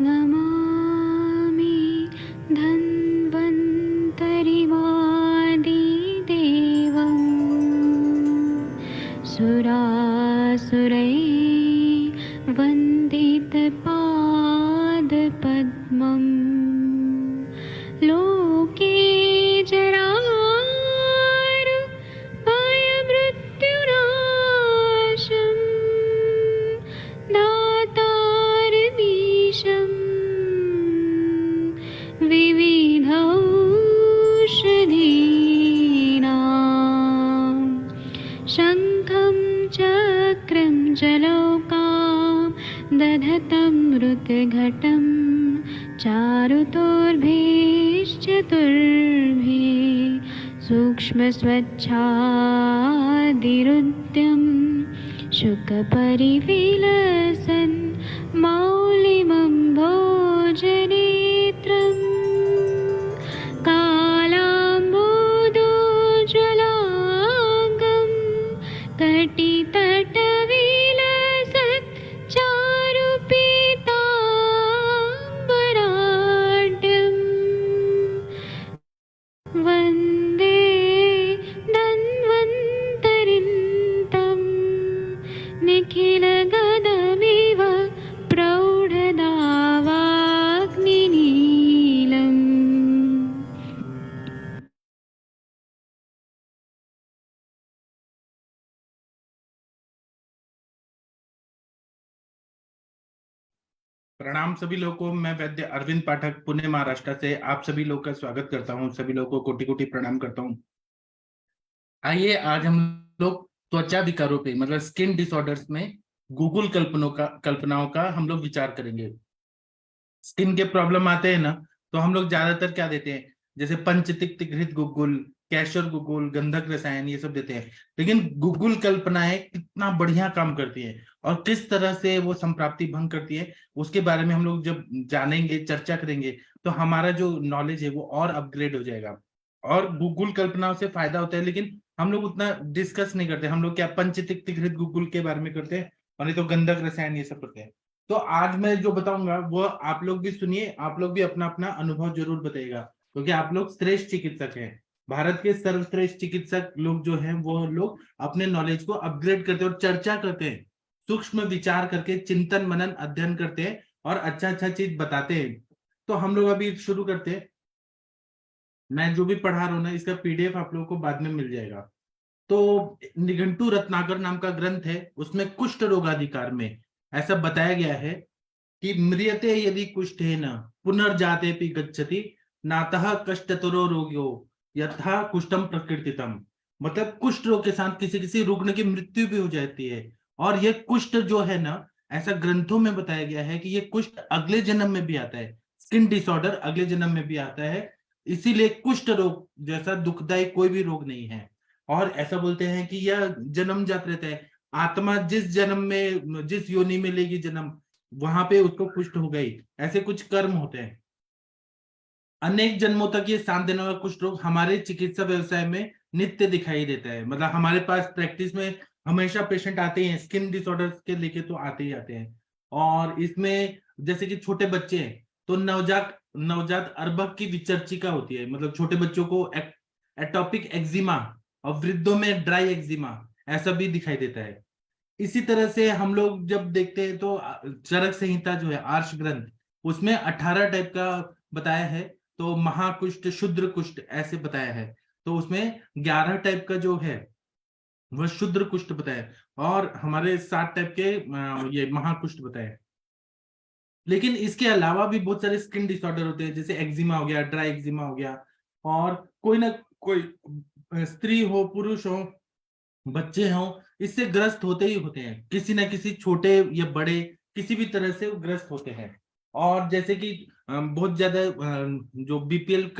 नमामि धन्वन्तरिमादिदेवं सुरासुरैर्वन्दितपादपद्मम् लोके जरामृत्युनाशं दातारमीशं विविधौषधीनां शङ्खं चक्रं जलौकां दधतं मृतघटं चारुतोर्भिश्चतुर्भिः सूक्ष्मस्वच्छादिरुद्यं शुकपरिविलसन् मौलिमं भोजनेत्रं कालाम्बोदोज्ज्वलाङ्गं कटितटविलसत् चारुपीताम्बराढ्यम् वन्दे धन्वन्तरिन्तं निखिलगदमिव प्रौढदावाग्निनीलम्। प्रणाम सभी लोगों को। मैं वैद्य अरविंद पाठक पुणे महाराष्ट्र से आप सभी लोग का स्वागत करता हूं। सभी लोगों को कोटि कोटि प्रणाम करता हूं। आइए आज हम लोग त्वचा विकारों पे मतलब स्किन डिसऑर्डर्स में गूगल कल्पनाओं का हम लोग विचार करेंगे। स्किन के प्रॉब्लम आते हैं ना, तो हम लोग ज्यादातर क्या देते हैं, जैसे पंचतिक्तिकृत गुग्गुल, कैशर गुग्गुल, गंधक रसायन, ये सब देते हैं। लेकिन गुग्गुल कल्पनाएं कितना बढ़िया काम करती है और किस तरह से वो संप्राप्ति भंग करती है, उसके बारे में हम लोग जब जानेंगे, चर्चा करेंगे, तो हमारा जो नॉलेज है वो और अपग्रेड हो जाएगा। और गुग्गुल कल्पनाओं से फायदा होता है, लेकिन हम लोग उतना डिस्कस नहीं करते। हम लोग क्या पंचतिक्तिकृत गुग्गुल के बारे में करते हैं और नहीं तो गंधक रसायन ये सब करते हैं। तो आज मैं जो बताऊंगा वो आप लोग भी सुनिए, आप लोग भी अपना अपना अनुभव जरूर बताइएगा, क्योंकि आप लोग श्रेष्ठ चिकित्सक हैं। भारत के सर्वश्रेष्ठ चिकित्सक लोग जो हैं वो लोग अपने नॉलेज को अपग्रेड करते हैं और चर्चा करते हैं, सूक्ष्म विचार करके चिंतन मनन अध्ययन करते हैं और अच्छा अच्छा चीज बताते हैं। तो हम लोग अभी शुरू करते हैं। मैं जो भी पढ़ा रहा हूँ ना, इसका पीडीएफ आप लोगों को बाद में मिल जाएगा। तो निघंटु रत्नाकर नाम का ग्रंथ है, उसमें कुष्ठ रोगाधिकार में ऐसा बताया गया है कि म्रियते यदि कुष्ठेन पुनर्जातेपि गच्छति नातः कष्टतरो रोग्यो यथा कुष्ठम प्रकृतितम। मतलब कुष्ठ रोग के साथ किसी किसी रुग्ण की मृत्यु भी हो जाती है। और ये कुष्ठ जो है ना, ऐसा ग्रंथों में बताया गया है कि ये कुष्ठ अगले जन्म में भी आता है। स्किन डिसऑर्डर अगले जन्म में भी आता है। इसीलिए कुष्ठ रोग जैसा दुखदायी कोई भी रोग नहीं है। और ऐसा बोलते हैं कि यह जन्मजात रहता है। आत्मा जिस जन्म में, जिस योनि में लेगी जन्म, वहां पे उसको कुष्ठ हो गई। ऐसे कुछ कर्म होते हैं। अनेक जन्मों तक ये शांत देने वाला कुष्ठ रोग हमारे चिकित्सा व्यवसाय में नित्य दिखाई देता है। मतलब हमारे पास प्रैक्टिस में हमेशा पेशेंट आते हैं, स्किन डिसऑर्डर्स के लेके तो आते ही आते हैं। और इसमें जैसे कि छोटे बच्चे हैं तो नवजात नवजात अर्भक की विचर्चिका होती है, मतलब छोटे बच्चों को एटॉपिक एक्जिमा, और वृद्धों में ड्राई एक्जिमा ऐसा भी दिखाई देता है। इसी तरह से हम लोग जब देखते हैं तो चरक संहिता जो है, आर्ष ग्रंथ, उसमें 18 टाइप का बताया है। तो महाकुष्ठ, शुद्र कुष्ठ ऐसे बताया है। तो उसमें 11 टाइप का जो है वह शुद्र कुष्ठ बताया है, और हमारे 7 टाइप के ये महाकुष्ठ बताया है। लेकिन इसके अलावा भी बहुत सारे स्किन डिसऑर्डर होते हैं, जैसे एक्जिमा हो गया, ड्राई एक्जिमा हो गया। और कोई ना कोई, स्त्री हो पुरुष हो बच्चे हों, इससे ग्रस्त होते ही होते हैं। किसी ना किसी, छोटे या बड़े, किसी भी तरह से ग्रस्त होते हैं। और जैसे कि बहुत ज्यादा जो बीपीएल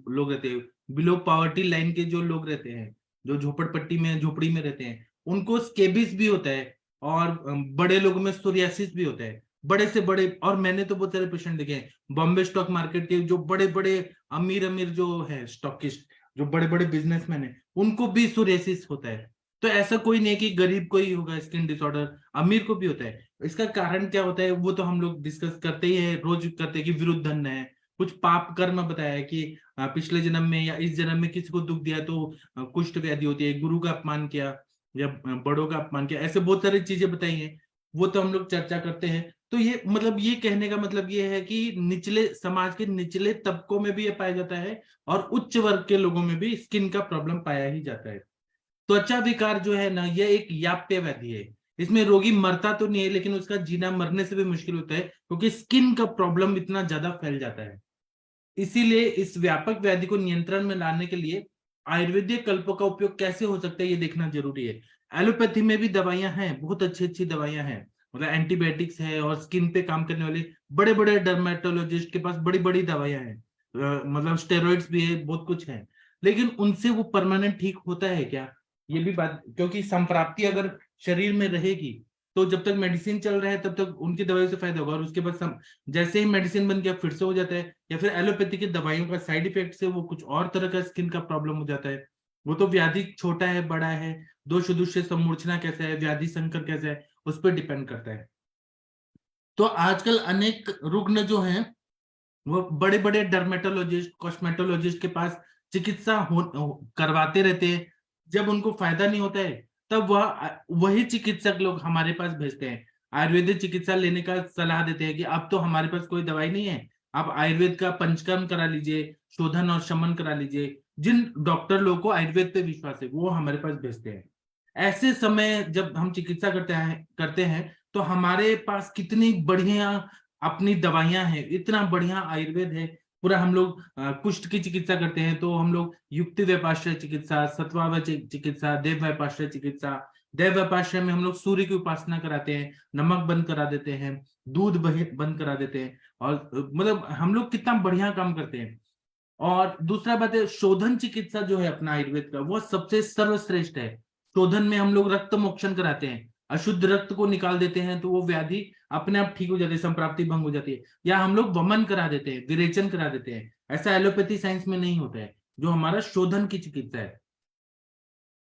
लोग रहते हैं, बिलो पॉवर्टी लाइन के जो लोग रहते हैं, जो झोपड़पट्टी में, झोपड़ी में रहते हैं, उनको स्केबिस भी होता है। और बड़े लोगों में सोरियासिस भी होता है, बड़े से बड़े। और मैंने तो बहुत सारे पेशेंट देखे हैं बॉम्बे स्टॉक मार्केट के, जो बड़े बड़े अमीर अमीर जो है स्टॉकिस्ट, जो बड़े बड़े बिजनेसमैन है, उनको भी सोरियासिस होता है। तो ऐसा कोई नहीं है कि गरीब को ही होगा स्किन डिसऑर्डर, अमीर को भी होता है। इसका कारण क्या होता है वो तो हम लोग डिस्कस करते ही है, रोज करते हैं कि विरुद्ध धन है, कुछ पाप कर्म बताया है कि पिछले जन्म में या इस जन्म में किसी को दुख दिया तो कुष्ठ व्याधि होती है, गुरु का अपमान किया या बड़ों का अपमान किया, ऐसे बहुत सारी चीजें बताई हैं, वो तो हम लोग चर्चा करते हैं। तो ये मतलब ये कहने का मतलब ये है कि निचले समाज के निचले तबकों में भी ये पाया जाता है और उच्च वर्ग के लोगों में भी स्किन का प्रॉब्लम पाया ही जाता है। त्वचा विकार जो है ना, यह एक याप्य व्याधि है। इसमें रोगी मरता तो नहीं है, लेकिन उसका जीना मरने से भी मुश्किल होता है, क्योंकि स्किन का प्रॉब्लम इतना ज्यादा फैल जाता है। इसीलिए इस व्यापक व्याधि को नियंत्रण में लाने के लिए आयुर्वेदिक कल्पों का उपयोग कैसे हो सकता है ये देखना जरूरी है। एलोपैथी में भी दवाइयां हैं, बहुत अच्छी अच्छी दवाइयां हैं, मतलब एंटीबायोटिक्स है, और स्किन पे काम करने वाले बड़े बड़े डर्मेटोलॉजिस्ट के पास बड़ी बड़ी दवाइयां हैं, मतलब स्टेरॉइड्स भी है, बहुत कुछ है। लेकिन उनसे वो परमानेंट ठीक होता है क्या, ये भी बात, क्योंकि संप्राप्ति अगर शरीर में रहेगी तो जब तक मेडिसिन चल रहा है तब तक उनकी दवाइयों से फायदा होगा, और उसके बाद जैसे ही मेडिसिन बन गया फिर से हो जाता है, या फिर एलोपैथी की दवाइयों का साइड इफेक्ट से वो कुछ और तरह का स्किन का प्रॉब्लम हो जाता है। वो तो व्याधि छोटा है बड़ा है, दोष दुष्य सम्मूर्छना कैसा है, व्याधि संकर कैसा है, उस पर डिपेंड करता है। तो आजकल अनेक रुग्ण जो हैं वो बड़े बड़े डर्मेटोलॉजिस्ट कॉस्मेटोलॉजिस्ट के पास चिकित्सा करवाते रहते हैं। जब उनको फायदा नहीं होता है तब वही चिकित्सक लोग हमारे पास भेजते हैं, आयुर्वेदिक चिकित्सा लेने का सलाह देते हैं कि अब तो हमारे पास कोई दवाई नहीं है, आप आयुर्वेद का पंचकर्म करा लीजिए, शोधन और शमन करा लीजिए। जिन डॉक्टर लोगों को आयुर्वेद पे विश्वास है वो हमारे पास भेजते हैं। ऐसे समय जब हम चिकित्सा करते हैं तो हमारे पास कितनी बढ़िया अपनी दवाइयां हैं, इतना बढ़िया आयुर्वेद है पूरा। हम लोग कुष्ठ की चिकित्सा करते हैं तो हम लोग युक्ति वैपाश्रय चिकित्सा, सत्वाव चिकित्सा, देव वैपाश्रय चिकित्सा, देव वैपाश्रय में हम लोग सूर्य की उपासना कराते हैं, नमक बंद करा देते हैं, दूध बंद करा देते हैं, और मतलब हम लोग कितना बढ़िया काम करते हैं। और दूसरा बात है, शोधन चिकित्सा जो है अपना आयुर्वेद का वो सबसे सर्वश्रेष्ठ है। शोधन में हम लोग रक्त मोक्षण कराते हैं, अशुद्ध रक्त को निकाल देते हैं तो वो व्याधि अपने आप ठीक हो जाती है, संप्राप्ति भंग हो जाती है। या हम लोग वमन करा देते हैं, विरेचन करा देते हैं, ऐसा एलोपैथी साइंस में नहीं होता है, जो हमारा शोधन की चिकित्सा है।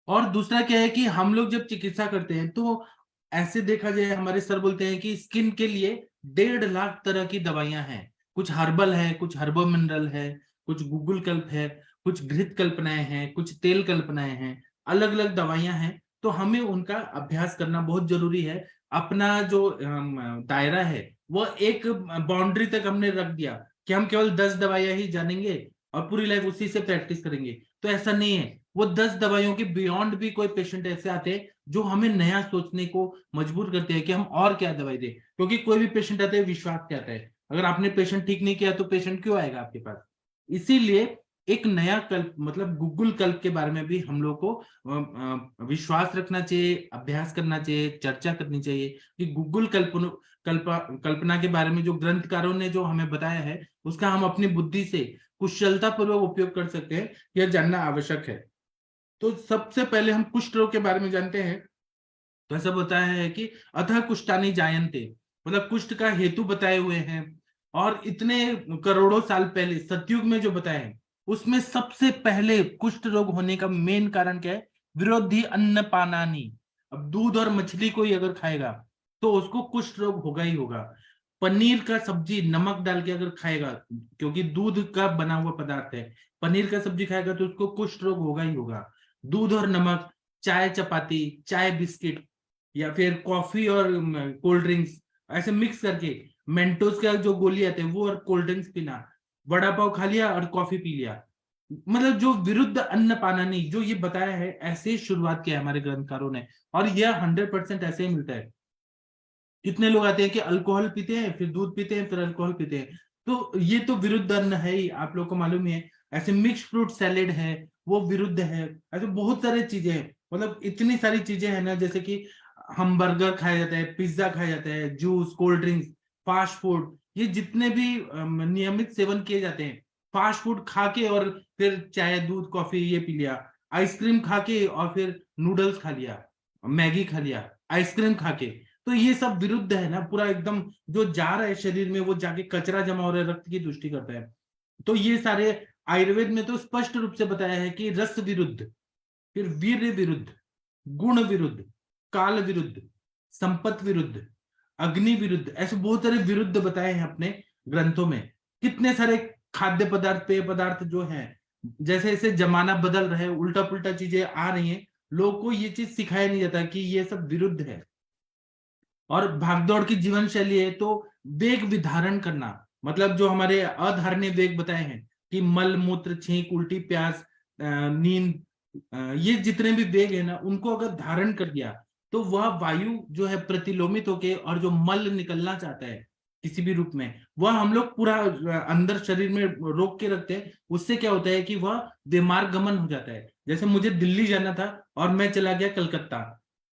और दूसरा क्या है कि हम लोग जब चिकित्सा करते हैं तो ऐसे देखा जाए, हमारे सर बोलते हैं कि स्किन के लिए 1.5 लाख तरह की दवाइयां हैं। कुछ हर्बल है, कुछ हर्बो मिनरल है, कुछ गूगल कल्प है, कुछ घृत कल्पनाएं हैं, कुछ तेल कल्पनाएं हैं, अलग अलग दवाइयां हैं। तो हमें उनका अभ्यास करना बहुत जरूरी है। अपना जो दायरा है वो एक बाउंड्री तक हमने रख दिया कि हम केवल 10 दवाइयां ही जानेंगे और पूरी लाइफ उसी से प्रैक्टिस करेंगे, तो ऐसा नहीं है। वो 10 दवाइयों के बियॉन्ड भी कोई पेशेंट ऐसे आते हैं जो हमें नया सोचने को मजबूर करते हैं कि हम और क्या दवाई दें, क्योंकि कोई भी पेशेंट आता है विश्वास से आता है, अगर आपने पेशेंट ठीक नहीं किया तो पेशेंट क्यों आएगा आपके पास। इसीलिए एक नया कल्प मतलब गूगल कल्प के बारे में भी हम लोग को विश्वास रखना चाहिए, अभ्यास करना चाहिए, चर्चा करनी चाहिए कि गूगल कल्पना के बारे में जो ग्रंथकारों ने जो हमें बताया है उसका हम अपनी बुद्धि से कुशलता पूर्वक उपयोग कर सकते हैं, यह जानना आवश्यक है। तो सबसे पहले हम कुष्ठ रोग के बारे में जानते हैं। तो ऐसा बताया है कि अतः कुष्ठानि जायन्ते, मतलब कुष्ठ का हेतु बताए हुए हैं। और इतने करोड़ों साल पहले सतयुग में जो बताया है उसमें सबसे पहले कुष्ठ रोग होने का मेन कारण क्या है, विरोधी अन्न पानानी। अब दूध और मछली कोई अगर खाएगा तो उसको कुष्ठ रोग होगा ही होगा। पनीर का सब्जी नमक डाल के अगर खाएगा, क्योंकि दूध का बना हुआ पदार्थ है, पनीर का सब्जी खाएगा तो उसको कुष्ठ रोग होगा ही होगा। दूध और नमक, चाय चपाती, चाय बिस्किट, या फिर कॉफी और कोल्ड ड्रिंक्स ऐसे मिक्स करके, मेंटोस का जो गोली आते हैं वो और कोल्ड ड्रिंक्स पीना, वड़ा पाव खा लिया और कॉफी पी लिया, मतलब जो विरुद्ध अन्न पाना नहीं, जो ये बताया है ऐसे ही शुरुआत किया है हमारे ग्रंथकारों ने, और यह 100% ऐसे ही मिलता है। कितने लोग आते हैं कि अल्कोहल पीते हैं फिर दूध पीते हैं फिर अल्कोहल पीते हैं, तो ये तो विरुद्ध अन्न है ही, आप लोग को मालूम ही है। ऐसे मिक्स फ्रूट सैलेड है वो विरुद्ध है, ऐसे बहुत सारी चीजें हैं, मतलब इतनी सारी चीजें हैं ना, जैसे कि हम बर्गर खाया जाता है, पिज्जा खाया जाता है, juice, cold drinks, fast food, ये जितने भी नियमित सेवन किए जाते हैं, फास्ट फूड खा के और फिर चाय दूध कॉफी ये पी लिया, आइसक्रीम खा के और फिर नूडल्स खा लिया, मैगी खा लिया आइसक्रीम खा के, तो ये सब विरुद्ध है ना पूरा एकदम। जो जा रहा है शरीर में वो जाके कचरा जमा हो रहा है, रक्त की दुष्टि करता है। तो ये सारे आयुर्वेद में तो स्पष्ट रूप से बताया है कि रस विरुद्ध, फिर वीर्य विरुद्ध, गुण विरुद्ध, काल विरुद्ध, संपत विरुद्ध, अग्नि विरुद्ध, ऐसे बहुत सारे विरुद्ध बताए हैं अपने ग्रंथों में। कितने सारे खाद्य पदार्थ, पेय पदार्थ जो हैं, जैसे जैसे जमाना बदल रहा है, उल्टा पुल्टा चीजें आ रही हैं, लोगों को ये चीज सिखाया नहीं जाता कि ये सब विरुद्ध है। और भागदौड़ की जीवन शैली है तो वेग विधारण करना, मतलब जो हमारे अधारणीय वेग बताए हैं कि मल मूत्र छींक उल्टी प्यास नींद, ये जितने भी वेग है ना, उनको अगर धारण कर दिया तो वह वायु जो है प्रतिलोमित होके, और जो मल निकलना चाहता है किसी भी रूप में, वह हम लोग पूरा अंदर शरीर में रोक के रखते हैं। उससे क्या होता है कि वह विमार्ग गमन हो जाता है। जैसे मुझे दिल्ली जाना था और मैं चला गया कलकत्ता,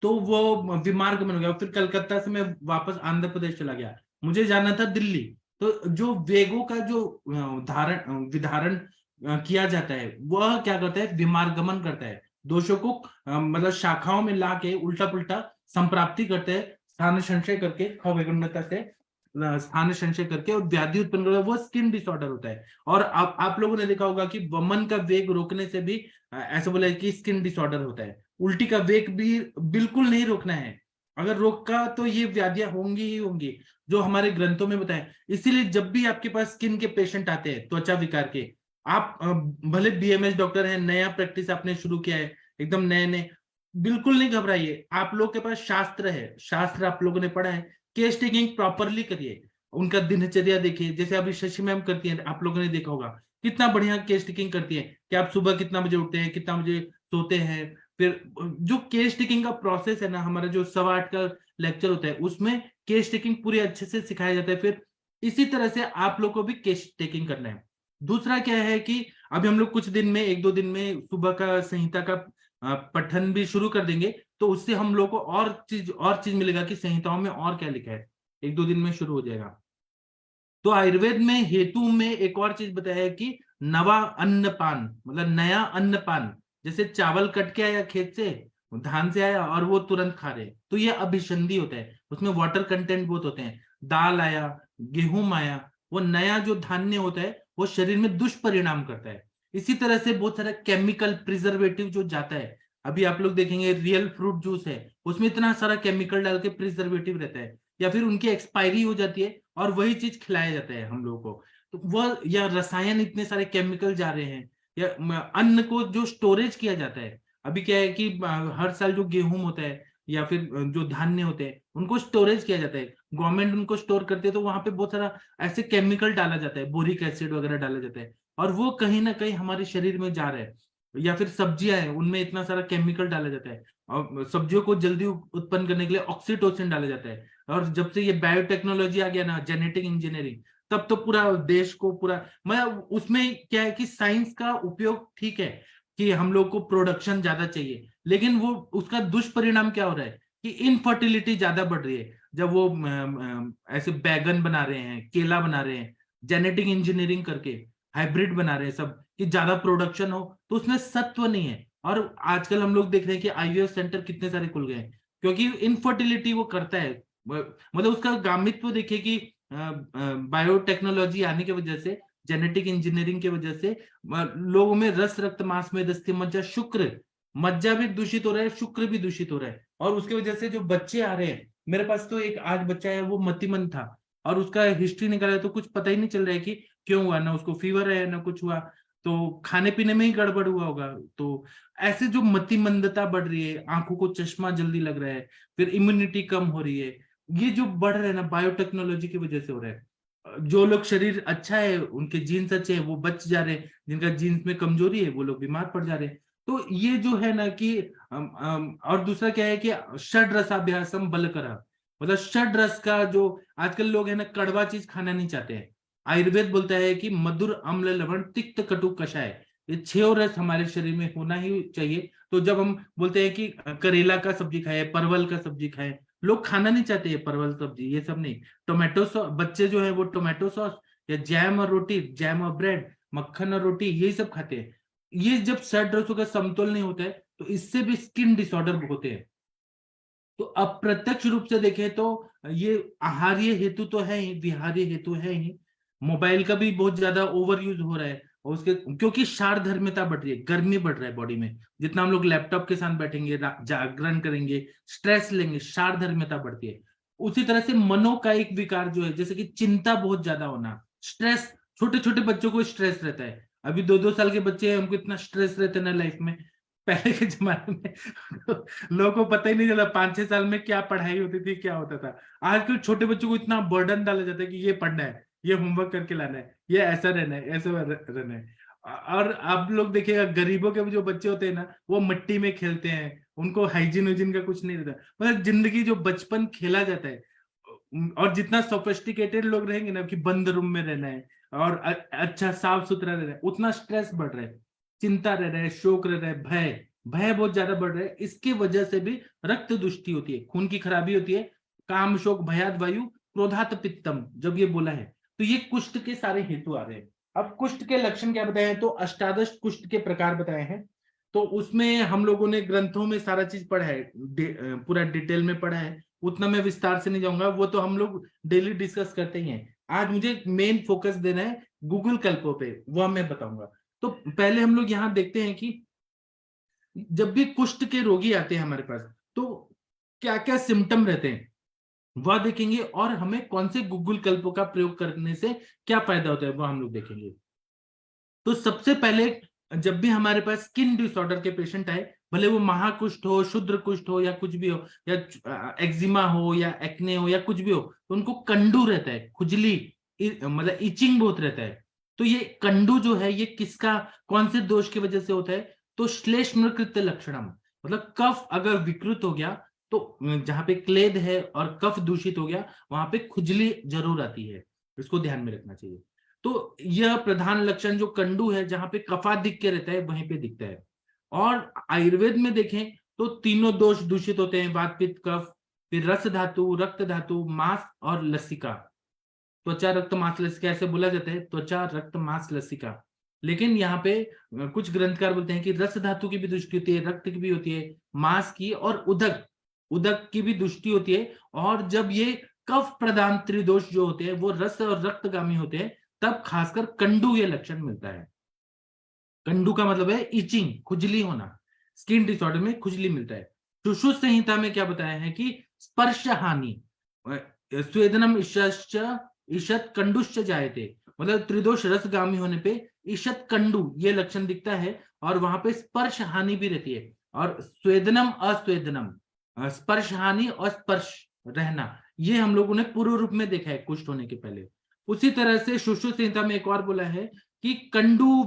तो वो विमार्ग गमन हो गया। फिर कलकत्ता से मैं वापस आंध्र प्रदेश चला गया, मुझे जाना था दिल्ली। तो जो वेगों का जो धारण विधारण किया जाता है, वह क्या करता है, विमार्गमन करता है, दोषों को मतलब शाखाओं में ला के उल्टा पुल्टा संप्राप्ति करते हैं, स्थान संशय करके, खविगुणता से स्थान संशय करके, और व्याधि उत्पन्न करता है। वो स्किन डिसऑर्डर होता है। और आप लोगों ने देखा होगा कि वमन का वेग रोकने से भी ऐसा बोला है कि स्किन डिसऑर्डर होता है। उल्टी का वेग भी बिल्कुल नहीं रोकना है, अगर रोका तो ये व्याधियां होंगी ही होंगी, जो हमारे ग्रंथों में बताएं। इसीलिए जब भी आपके पास स्किन के पेशेंट आते हैं, त्वचा विकार के, आप भले बीएमएस डॉक्टर हैं, नया प्रैक्टिस आपने शुरू किया है, एकदम नए नए, बिल्कुल नहीं घबराइए। आप लोग के पास शास्त्र है, शास्त्र आप लोगों ने पढ़ा है, केस टेकिंग प्रॉपरली करिए, उनका दिनचर्या देखिए। जैसे अभी शशि मैम करती हैं, आप लोगों ने देखा होगा कितना बढ़िया केस टेकिंग करती है, कि आप सुबह कितना बजे उठते हैं, कितना बजे सोते हैं। फिर जो केस टेकिंग का प्रोसेस है ना, हमारा जो 8:15 का लेक्चर होता है, उसमें केस टेकिंग पूरी अच्छे से सिखाया जाता है। फिर इसी तरह से आप लोग को भी केस टेकिंग करना है। दूसरा क्या है कि अभी हम लोग कुछ दिन में, 1-2 दिन में सुबह का संहिता का पठन भी शुरू कर देंगे, तो उससे हम लोग को और चीज मिलेगा कि संहिताओं में और क्या लिखा है, 1-2 दिन में शुरू हो जाएगा। तो आयुर्वेद में हेतु में एक और चीज बताया है कि नवा अन्नपान, मतलब नया अन्नपान। जैसे चावल कट के आया खेत से, धान से आया और वो तुरंत खा रहे, तो ये अभिसंधि होता है, उसमें वाटर कंटेंट बहुत होते हैं। दाल आया, गेहूं आया, वो नया जो धान्य होता है वो शरीर में दुष्परिणाम करता है। इसी तरह से बहुत सारा केमिकल प्रिजर्वेटिव जो जाता है, अभी आप लोग देखेंगे रियल फ्रूट जूस है, उसमें इतना सारा केमिकल डाल के प्रिजर्वेटिव रहता है, या फिर उनकी एक्सपायरी हो जाती है और वही चीज खिलाया जाता है हम लोगों को। तो वह, या रसायन, इतने सारे केमिकल जा रहे हैं, या अन्न को जो स्टोरेज किया जाता है। अभी क्या है कि हर साल जो गेहूं होता है या फिर जो धान्य होते हैं, उनको स्टोरेज किया जाता है, गवर्नमेंट उनको स्टोर करते हैं, तो वहां पे बहुत सारा ऐसे केमिकल डाला जाता है, बोरिक एसिड वगैरह डाला जाता है, और वो कहीं ना कहीं हमारे शरीर में जा रहा है। या फिर सब्जियां हैं, उनमें इतना सारा केमिकल डाला जाता है, और सब्जियों को जल्दी उत्पन्न करने के लिए ऑक्सीटोसिन डाला जाता है। और जब से ये बायोटेक्नोलॉजी आ गया ना, जेनेटिक इंजीनियरिंग, तब तो पूरा देश को पूरा, मतलब उसमें क्या है कि साइंस का उपयोग ठीक है कि हम लोग को प्रोडक्शन ज्यादा चाहिए, लेकिन वो उसका दुष्परिणाम क्या हो रहा है कि इनफर्टिलिटी ज्यादा बढ़ रही है। जब वो ऐसे बैगन बना रहे हैं, केला बना रहे हैं, जेनेटिक इंजीनियरिंग करके हाइब्रिड बना रहे हैं सब, कि ज्यादा प्रोडक्शन हो, तो उसमें सत्व नहीं है। और आजकल हम लोग देख रहे हैं कि आईवीएफ सेंटर कितने सारे खुल गए हैं, क्योंकि इनफर्टिलिटी वो करता है। मतलब उसका गामित्व देखिए कि बायोटेक्नोलॉजी आने की वजह से, जेनेटिक इंजीनियरिंग की वजह से लोगों में रस, रक्त, मांस, में दस्ती, मज्जा, शुक्र, मज्जा भी दूषित हो रहा है, शुक्र भी दूषित हो रहा है। और उसकी वजह से जो बच्चे आ रहे हैं, मेरे पास तो एक आज बच्चा है, वो मतिमंद था, और उसका हिस्ट्री निकाला तो कुछ पता ही नहीं चल रहा है कि क्यों हुआ, ना उसको फीवर है ना कुछ हुआ, तो खाने पीने में ही गड़बड़ हुआ होगा। तो ऐसे जो मतिमंदता बढ़ रही है, आंखों को चश्मा जल्दी लग रहा है, फिर इम्यूनिटी कम हो रही है, ये जो बढ़ रहा है ना, बायोटेक्नोलॉजी की वजह से हो रहा है। जो लोग शरीर अच्छा है, उनके जीन्स अच्छे हैं, वो बच जा रहे हैं, जिनका जीन्स में कमजोरी है वो लोग बीमार पड़ जा रहे हैं। तो ये जो है ना कि और दूसरा क्या है कि षड रसाभ्यासम बल करा, मतलब षड रस का जो, आजकल लोग है ना कड़वा चीज खाना नहीं चाहते हैं। आयुर्वेद बोलता है कि मधुर, अम्ल, लवण, तिक्त, कटु, कषाय, ये 6 रस हमारे शरीर में होना ही चाहिए। तो जब हम बोलते हैं कि करेला का सब्जी खाए, परवल का सब्जी खाए, लोग खाना नहीं चाहते है परवल सब्जी, ये सब नहीं। टोमेटो सॉस, बच्चे जो है वो टोमेटो सॉस या जैम और रोटी, जैम और ब्रेड, मक्खन और रोटी, यही सब खाते हैं। ये जब षड रसों का समतोल नहीं होता है, तो इससे भी स्किन डिसऑर्डर होते हैं। तो अप्रत्यक्ष रूप से देखें तो ये आहार्य हेतु तो है ही, विहार्य हेतु है ही। मोबाइल का भी बहुत ज्यादा ओवर यूज हो रहा है, और उसके क्योंकि क्षारधर्मिता बढ़ रही है, गर्मी बढ़ रहा है बॉडी में, जितना हम लोग लैपटॉप के साथ बैठेंगे, जागरण करेंगे, स्ट्रेस लेंगे, क्षारधर्मिता बढ़ती है। उसी तरह से मनो का एक विकार जो है, जैसे कि चिंता बहुत ज्यादा होना, स्ट्रेस, छोटे छोटे बच्चों को स्ट्रेस रहता है, अभी 2-2 साल के बच्चे हैं, उनको इतना स्ट्रेस रहता है ना लाइफ में। पहले के जमाने में लोगों को पता ही नहीं चला 5-6 साल में क्या पढ़ाई होती थी, क्या होता था। आजकल छोटे बच्चों को इतना बर्डन डाला जाता है कि ये पढ़ना है, ये होमवर्क करके लाना है, ये ऐसा रहना है, ऐसा रहना है। और आप लोग देखिएगा गरीबों के जो बच्चे होते हैं ना, वो मिट्टी में खेलते हैं, उनको हाइजीन वाइजीन का कुछ नहीं रहता, मतलब जिंदगी जो बचपन खेला जाता है। और जितना सोफिस्टिकेटेड लोग रहेंगे ना कि बंद रूम में रहना है और अच्छा साफ सुथरा रहना है, उतना स्ट्रेस बढ़ रहा है, चिंता रह रहा है, शोक रह रहा है, भय भय बहुत ज्यादा बढ़ रहा है। इसकी वजह से भी रक्त दुष्टि होती है, खून की खराबी होती है। काम शोक भयात वायु क्रोधात पित्तम जब ये बोला है, तो ये कुष्ठ के सारे हेतु आ रहे हैं। अब कुष्ठ के लक्षण क्या बताए हैं, तो अष्टादश कुष्ठ के प्रकार बताए हैं। तो उसमें हम लोगों ने ग्रंथों में सारा चीज पढ़ा है, पूरा डिटेल में पढ़ा है, उतना मैं विस्तार से नहीं जाऊंगा, वो तो हम लोग डेली डिस्कस करते ही हैं। आज मुझे मेन फोकस देना है गूगल कल्पों पे, वो मैं बताऊंगा। तो पहले हम लोग यहाँ देखते हैं कि जब भी कुष्ठ के रोगी आते हैं हमारे पास, तो क्या क्या सिम्टम रहते हैं वह देखेंगे, और हमें कौन से गूगल कल्पों का प्रयोग करने से क्या फायदा होता है वह हम लोग देखेंगे। तो सबसे पहले जब भी हमारे पास स्किन डिसऑर्डर के पेशेंट आए, भले वो महाकुष्ठ हो, शुद्र कुष्ठ हो, या कुछ भी हो, या एक्जिमा हो, या एक्ने हो, या कुछ भी हो, तो उनको कंडू रहता है, खुजली, मतलब इचिंग बहुत रहता है। तो ये कंडू जो है, ये किसका, कौन से दोष की वजह से होता है, तो श्लेष्मकृत लक्षणम, मतलब कफ अगर विकृत हो गया, तो जहां पे क्लेद है और कफ दूषित हो गया, वहां पे खुजली जरूर आती है, इसको ध्यान में रखना चाहिए। तो यह प्रधान लक्षण जो कंडू है, जहां पे कफा दिख के रहता है, वहीं पे दिखता है। और आयुर्वेद में देखें तो तीनों दोष दूषित होते हैं, वात पित्त कफ, फिर रस धातु, रक्त धातु, मांस और लसिका। त्वचा रक्त मांस लसिका ऐसे बोला जाता है, त्वचा रक्त मांस लसिका। लेकिन यहाँ पे कुछ ग्रंथकार बोलते हैं कि रस धातु की भी दृष्टि होती है, रक्त की भी होती है, मांस की, और उदक उदक की भी दृष्टि होती है। और जब ये कफ प्रधान त्रिदोष जो होते हैं वो रस और रक्तगामी होते हैं, तब खासकर कंडू ये लक्षण मिलता है। कंडू का मतलब है इचिंग, खुजली होना, स्किन डिसऑर्डर में खुजली मिलता है। सुश्रुत संहिता में क्या बताया है कि स्पर्श हानि, स्वेदनम ईशत कंडुश्च जायते, मतलब त्रिदोष रसगामी होने पे ईशत कंडू ये लक्षण दिखता है, और वहां पे स्पर्श हानि भी रहती है, और स्वेदनम अस्वेदनम, स्पर्श हानि और स्पर्श रहना, ये हम लोगों ने पूर्व रूप में देखा है कुष्ठ होने के पहले। उसी तरह से सुश्रुत संहिता में एक और बोला है कि कंडू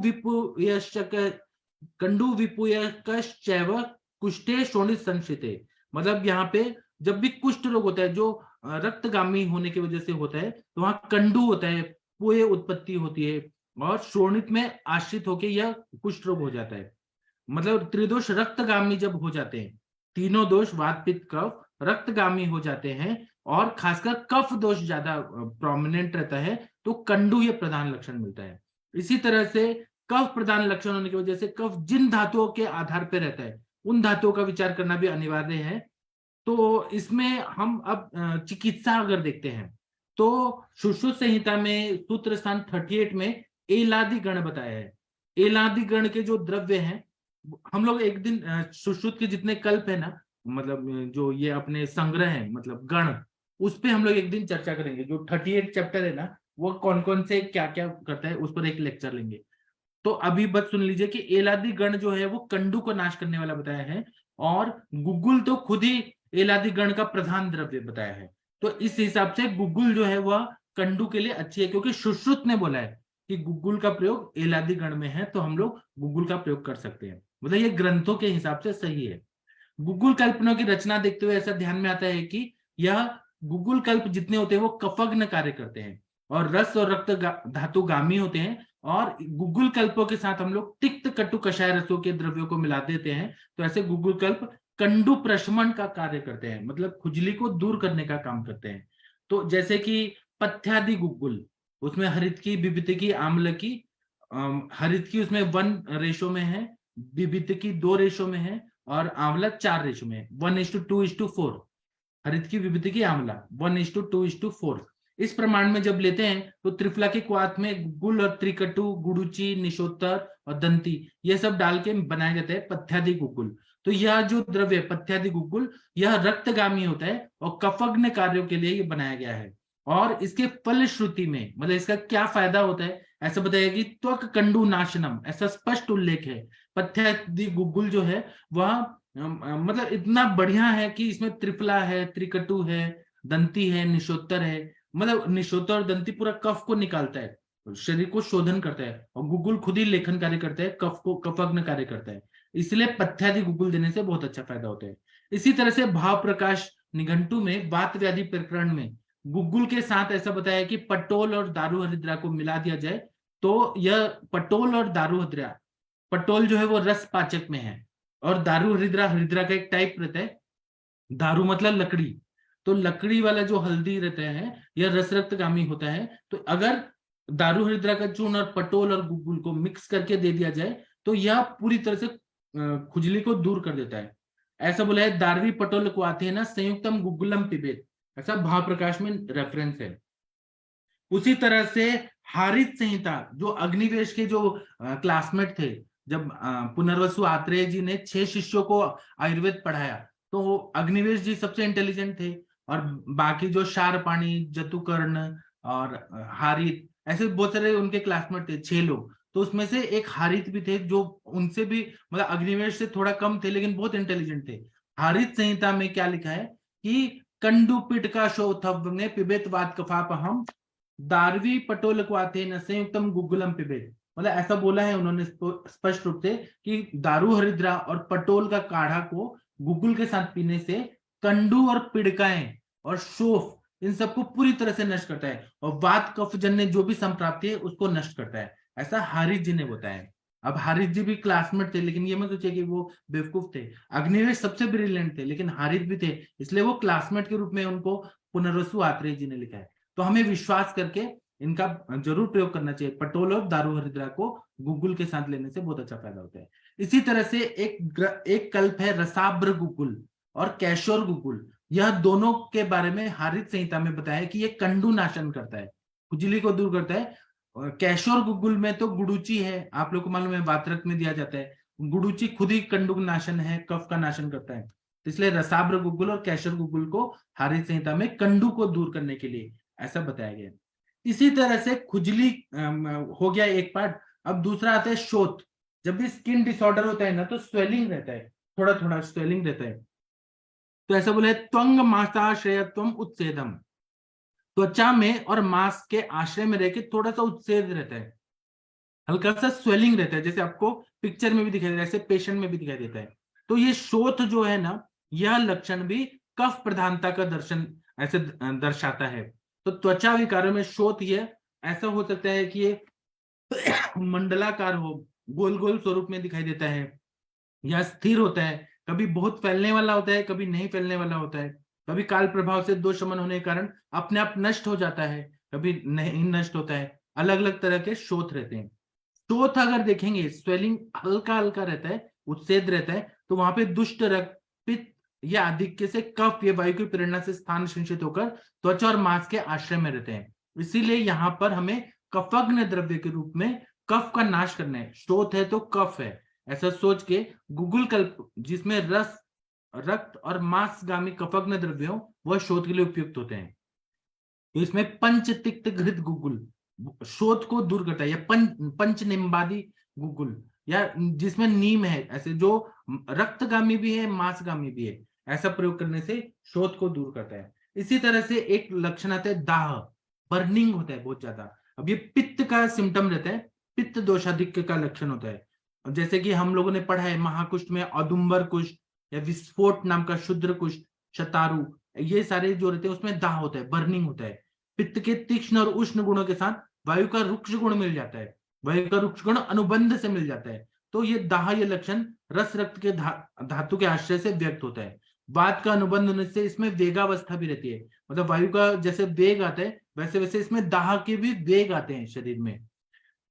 विपुयश्चैव कुष्ठे शोणित संशिते, मतलब यहाँ पे जब भी कुष्ठ रोग होता है जो रक्तगामी होने की वजह से होता है, तो वहां कंडू होता है, पुए उत्पत्ति होती है, और शोणित में आश्रित होकर यह कुष्ठ रोग हो जाता है। मतलब त्रिदोष रक्तगामी जब हो जाते हैं, तीनों दोष वात पित्त कफ रक्तगामी हो जाते हैं, और खासकर कफ दोष ज्यादा प्रोमिनेंट रहता है, तो कंडू ये प्रधान लक्षण मिलता है। इसी तरह से कफ प्रधान लक्षण होने की वजह से कफ जिन धातुओं के आधार पर रहता है, उन धातुओं का विचार करना भी अनिवार्य है। तो इसमें हम अब चिकित्सा अगर देखते हैं, तो सुश्रुत संहिता में सूत्र स्थान 38 में एलादि गण बताया है। एलादि गण के जो द्रव्य हैं, हम लोग एक दिन सुश्रुत के जितने कल्प है ना, मतलब जो ये अपने संग्रह है, मतलब गण, उस पे हम लोग एक दिन चर्चा करेंगे। जो 38 चैप्टर है ना, वो कौन कौन से क्या क्या करता है, उस पर एक लेक्चर लेंगे। तो अभी बस सुन लीजिए कि एलादि गण जो है वो कंडू को नाश करने वाला बताया है, और गुगुल तो खुद ही एलादि गण का प्रधान द्रव्य बताया है। तो इस हिसाब से गुगुल जो है वह कंडू के लिए अच्छी है, क्योंकि सुश्रुत ने बोला है कि गुगुल का प्रयोग एलादि गण में है, तो हम लोग गुगुल का प्रयोग कर सकते हैं, मतलब ये ग्रंथों के हिसाब से सही है। गुगुल कल्पनों की रचना देखते हुए ऐसा ध्यान में आता है कि यह गुगुल कल्प जितने होते हैं वो कफग्न कार्य करते हैं, और रस और रक्त धातु गामी होते हैं। और गुगुल कल्पों के साथ हम लोग तिक्त कटु कषाय रसों के द्रव्यों को मिला देते हैं, तो ऐसे गुगुल कल्प कंडु प्रशमन का कार्य करते हैं, मतलब खुजली को दूर करने का काम करते हैं। तो जैसे कि पथ्यादि गुगुल, उसमें हरित की, विभित की, आम्ल की, हरित की उसमें 1 रेशो में है, विभित की 2 रेशो में है, और आंवला 4 रेशो में है, 1:2:4। हरित की, विभित की, आंवला 1:2:4। इस प्रमाण में जब लेते हैं तो त्रिफला के क्वाथ में गुग्गुल और त्रिकटु, गुडुचि, निशोत्तर और दंती ये सब डाल के बनाया जाता है पथ्यादि गुग्गुल। तो यह जो द्रव्य पथ्यादि गुग्गुल यह रक्तगामी होता है और कफग्न कार्यों के लिए ये बनाया गया है। और इसके फलश्रुति में मतलब इसका क्या फायदा होता है, ऐसा बताया कि त्वक कंडु नाशनम, ऐसा स्पष्ट उल्लेख है। पथ्यादि गुग्गुल जो है वह मतलब इतना बढ़िया है कि इसमें त्रिफला है, त्रिकटु है, दंती है, निशोत्तर है। मतलब निशोत्तर और दंती पूरा कफ को निकालता है, शरीर को शोधन करता है, और गुग्गुल खुद ही लेखन कार्य करता है, कफ को कफग्न कार्य करता है। इसलिए पथ्यादि गुग्गुल देने से बहुत अच्छा फायदा होता है। इसी तरह से भाव प्रकाश निघंटु में वात व्याधि प्रकरण में गुग्गुल के साथ ऐसा बताया कि पटोल और दारू हरिद्रा को मिला दिया जाए तो यह पटोल और दारू हरिद्रा, पटोल जो है वो रस पाचक में है और दारू हरिद्रा, हरिद्रा का एक टाइप रहता है, दारू मतलब लकड़ी, तो लकड़ी वाला जो हल्दी रहता है यह रस रक्तगामी होता है। तो अगर दारू हरिद्रा का चूर्ण और पटोल और गुग्गुल को मिक्स करके दे दिया जाए तो यह पूरी तरह से खुजली को दूर कर देता है। ऐसा बोला है, दारवी पटोल को आते हैं ना संयुक्तम गुग्गुलम पिबेत, ऐसा भाव प्रकाश में रेफरेंस है। उसी तरह से हारित संहिता, जो अग्निवेश के जो क्लासमेट थे, जब पुनर्वसु आत्रेय जी ने 6 शिष्यों को आयुर्वेद पढ़ाया तो अग्निवेश जी सबसे इंटेलिजेंट थे, और बाकी जो शारपाणी, जतुकर्ण और हारित, ऐसे बहुत सारे उनके क्लासमेट थे 6 लोग। तो उसमें से एक हारित भी थे जो उनसे भी मतलब अग्निवेश से थोड़ा कम थे लेकिन बहुत इंटेलिजेंट थे। हारित संहिता में क्या लिखा है कि कंडुपिट का शोथव ने पिबेत वात कफापहम दारवी पटोल को आते न संयुक्तम गुग्गुलम पिबेत। मतलब ऐसा बोला है उन्होंने स्पष्ट रूप से कि दारू हरिद्रा और पटोल का काढ़ा को गुग्गुल के साथ पीने से कंडू और पिड़काएं और शोफ इन सबको पूरी तरह से नष्ट करता है, और वात कफ जन्य जो भी संप्राप्ति है उसको नष्ट करता है, ऐसा हारित जी ने बताया। अब हारित जी भी क्लासमेट थे लेकिन ये मत सोचिए कि वो बेवकूफ थे, अग्निवेश सबसे ब्रिलियंट थे लेकिन हारित भी थे, इसलिए वो क्लासमेट के रूप में उनको पुनर्वसु आत्रेय जी ने लिखा है। तो हमें विश्वास करके इनका जरूर प्रयोग करना चाहिए। पटोल और दारू हरिद्रा को गुग्गुल के साथ लेने से बहुत अच्छा फायदा होता है। इसी तरह से एक कल्प है रसाब्र गुग्गुल और कैशोर गुग्गुल, यह दोनों के बारे में हारित संहिता में बताया है कि यह कंडू नाशन करता है, खुजली को दूर करता है। कैशोर गुग्गुल में तो गुडुचि है, आप लोग को मालूम है वात्रक में दिया जाता है, गुडुचि खुद ही कंडू नाशन है, कफ का नाशन करता है। तो इसलिए रसाब्र गुग्गुल और कैशोर गुग्गुल को हारित संहिता में कंडू को दूर करने के लिए ऐसा बताया गया। इसी तरह से खुजली हो गया एक पार्ट। अब दूसरा आता है शोथ। जब भी स्किन डिसऑर्डर होता है ना तो स्वेलिंग रहता है, थोड़ा थोड़ा स्वेलिंग रहता है। तो ऐसा बोले त्वंग मांसाश्रयत्वम उत्सेदम, त्वचा में और मांस के आश्रय में रहकर थोड़ा सा उत्सेद रहता है, हल्का सा स्वेलिंग रहता है, जैसे आपको पिक्चर में भी दिखाई देता है, ऐसे पेशेंट में भी दिखाई देता है। तो ये शोथ जो है ना, यह लक्षण भी कफ प्रधानता का दर्शन ऐसे दर्शाता है। तो त्वचा विकारों में शोथ ये ऐसा हो सकता है कि ये मंडलाकार हो, गोल गोल स्वरूप में दिखाई देता है, या स्थिर होता है, कभी बहुत फैलने वाला होता है, कभी नहीं फैलने वाला होता है, कभी काल प्रभाव से दोष शमन होने के कारण अपने आप नष्ट हो जाता है, कभी नहीं नष्ट होता है। अलग अलग तरह के शोथ रहते हैं। शोथ अगर देखेंगे स्वेलिंग हल्का हल्का रहता है, उत्सेद रहता है, तो वहां पे दुष्ट रक्त, पित्त या आधिक्य से कफ या वायु की प्रेरणा से स्थान संचित होकर त्वचा और मांस के आश्रय में रहते हैं। इसीलिए यहाँ पर हमें कफग्न द्रव्य के रूप में कफ का नाश करना है। शोथ है तो कफ है, ऐसा सोच के गुग्गुल कल्प जिसमें रस, रक्त और मांसगामी कफग्न द्रव्य हो वह शोथ के लिए उपयुक्त होते हैं। तो इसमें पंच तिक्त घृत गुग्गुल शोथ को दूर करता है, या पंच निम्बादी गुग्गुल, या जिसमें नीम है, ऐसे जो रक्तगामी भी है मांसगामी भी है, ऐसा प्रयोग करने से शोथ को दूर करता है। इसी तरह से एक लक्षण आता है दाह, बर्निंग होता है बहुत ज्यादा। अब ये पित्त का सिम्टम रहता है, पित्त दोषाधिक्य का लक्षण होता है। जैसे कि हम लोगों ने पढ़ा है महाकुष्ठ में औदुंबर कुष्ठ या विस्फोट नाम का शुद्र कुष्ठ, शतारु, ये सारे जो रहते हैं उसमें दाह होता है, बर्निंग होता है। पित्त के तीक्ष्ण और उष्ण गुणों के साथ वायु का रुक्ष गुण मिल जाता है, वायु का रुक्ष गुण अनुबंध से मिल जाता है, तो ये दाह ये लक्षण रस रक्त के धातु के आश्रय से व्यक्त होता है। वात का अनुबंध होने से इसमें वेगावस्था भी रहती है, मतलब वायु का जैसे वेग आता है वैसे वैसे इसमें दाह के भी वेग आते हैं शरीर में।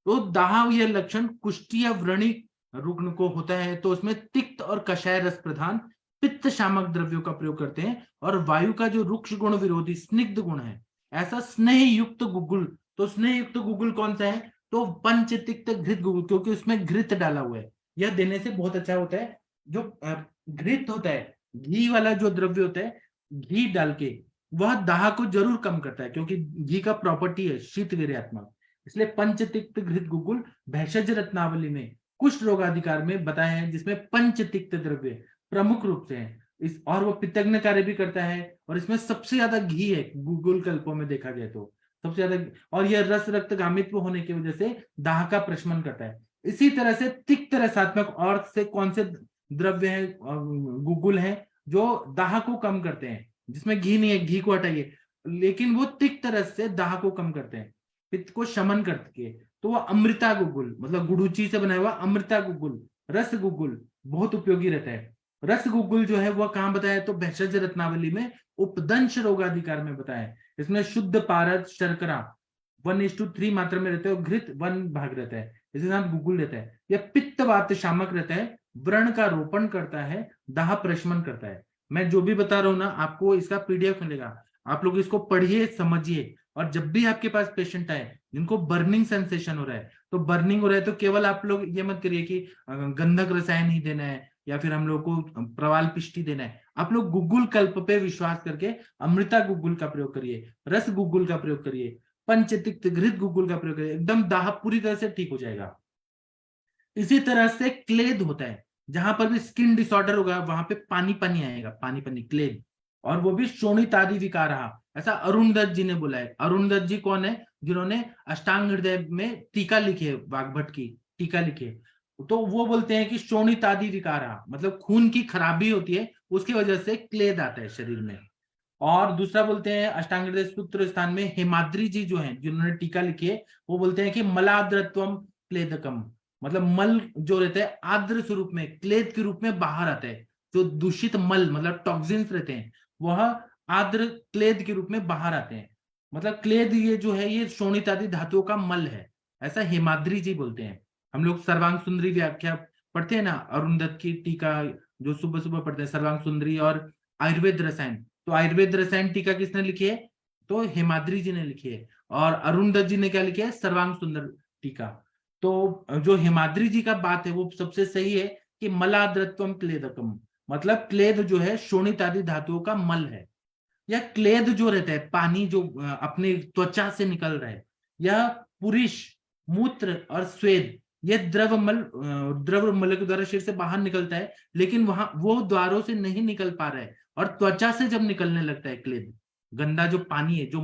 तो दाह यह लक्षण कुष्ठी या व्रणिक रुग्ण को होता है, तो उसमें तिक्त और कषाय रस प्रधान पित्त शामक द्रव्यों का प्रयोग करते हैं, और वायु का जो रुक्ष गुण विरोधी स्निग्ध गुण है ऐसा स्नेह युक्त गुगुल, तो स्नेह युक्त गुगुल कौन सा है? तो पंचतिक्त घृत गुगुल, क्योंकि उसमें घृत डाला हुआ है। यह देने से बहुत अच्छा होता है। जो घृत होता है, घी वाला जो द्रव्य होता है, घी डाल के, वह दाह को जरूर कम करता है, क्योंकि घी का प्रॉपर्टी है शीत वीर्यात्मक। इसलिए पंचतिक्त घृत गुगुल भेषज रत्नावली में कुष्ठ रोगाधिकार में बताया है, जिसमें पंचतिक्त द्रव्य प्रमुख रूप से है। इस और वो पित्तग्न कार्य भी करता है, और इसमें सबसे ज्यादा घी है गुगुल कल्पों में देखा जाए तो सबसे ज्यादा। और यह रस रक्त गामित्व होने की वजह से दाह का प्रशमन करता है। इसी तरह से तिक्त रसात्मक और से कौन से द्रव्य है, गुगुल है, जो दाह को कम करते हैं, जिसमें घी नहीं है, घी को हटाइए, लेकिन वो तिक्त रस से दाह को कम करते हैं, पित्त को शमन करके। तो वह अमृता गुगुल, मतलब गुड़ूची से बनाया हुआ अमृता गुगुल, रस गुगुल बहुत उपयोगी रहता है। रस गुगुल जो है वह कहाँ बताया? तो भेषज रत्नावली में उपदंश रोगाधिकार में बताया है। इसमें शुद्ध पारद शर्करा 1:3 मात्रा में रहता है, और घृत 1 भाग रहता है, इसके साथ गुगुल रहता है। यह पित्त वात शामक रहता है, व्रण का रोपण करता है, दाह प्रशमन करता है। मैं जो भी बता रहा हूं ना, आपको इसका पीडीएफ मिलेगा, आप लोग इसको पढ़िए समझिए। और जब भी आपके पास पेशेंट आए जिनको बर्निंग सेंसेशन हो रहा है, तो बर्निंग हो रहा है, तो केवल आप लोग ये मत करिए कि गंधक रसायन ही देना है या फिर हम लोग को प्रवाल पिष्टि देना है। आप लोग गुगुल कल्प पे विश्वास करके अमृता गुगुल का प्रयोग करिए, रस गुगुल का प्रयोग करिए, पंचतिक्त घृत गुगुल का प्रयोग करिए, एकदम दाह पूरी तरह से ठीक हो जाएगा। इसी तरह से क्लेद होता है, जहां पर भी स्किन डिसऑर्डर होगा वहां पे पानी पानी आएगा, पानी पानी क्लेद, और वो भी शोणितादि विकार रहा, ऐसा अरुण दत्त जी ने बोला है। अरुण दत्त जी कौन है? जिन्होंने अष्टांग हृदय में टीका लिखी है, वाग्भट की टीका लिखी है। तो वो बोलते हैं कि शोणितादि विकार रहा, मतलब खून की खराबी होती है, उसकी वजह से क्लेद आता है शरीर में। और दूसरा बोलते हैं अष्टांग हृदय सूत्र स्थान में हेमाद्री जी जो हैं, जिन्होंने टीका लिखी है, वो बोलते हैं कि मलाद्रत्वम क्लेदकम, मतलब मल जो रहता है आर्द्र स्वरूप में क्लेद के रूप में बाहर आता है। जो दूषित मल मतलब टॉक्सिन्स रहते हैं, वह आर्द्र क्लेद के रूप में बाहर आते हैं। मतलब क्लेद ये जो है ये शोणित आदि धातुओं का मल है, ऐसा हेमाद्री जी बोलते हैं। हम लोग सर्वांग सुंदरी व्याख्या पढ़ते हैं ना, अरुण दत्त की टीका जो सुबह सुबह पढ़ते हैं, सर्वांग सुंदरी और आयुर्वेद रसायन। तो आयुर्वेद रसायन टीका किसने लिखी है? तो हेमाद्री जी ने लिखी है। और अरुण दत्त जी ने क्या लिखी है? सर्वांग सुंदर टीका। तो जो हेमाद्री जी का बात है वो सबसे सही है कि मलाद्रत्वम क्लेदकम, मतलब क्लेद जो है शोणित आदि धातुओं का मल है। या क्लेद जो रहता है पानी जो अपने त्वचा से निकल रहा है, यह पुरुष मूत्र और स्वेद, यह द्रव मल के द्वारा शरीर से बाहर निकलता है, लेकिन वहां वो द्वारों से नहीं निकल पा रहा है, और त्वचा से जब निकलने लगता है क्लेद, गंदा जो पानी है जो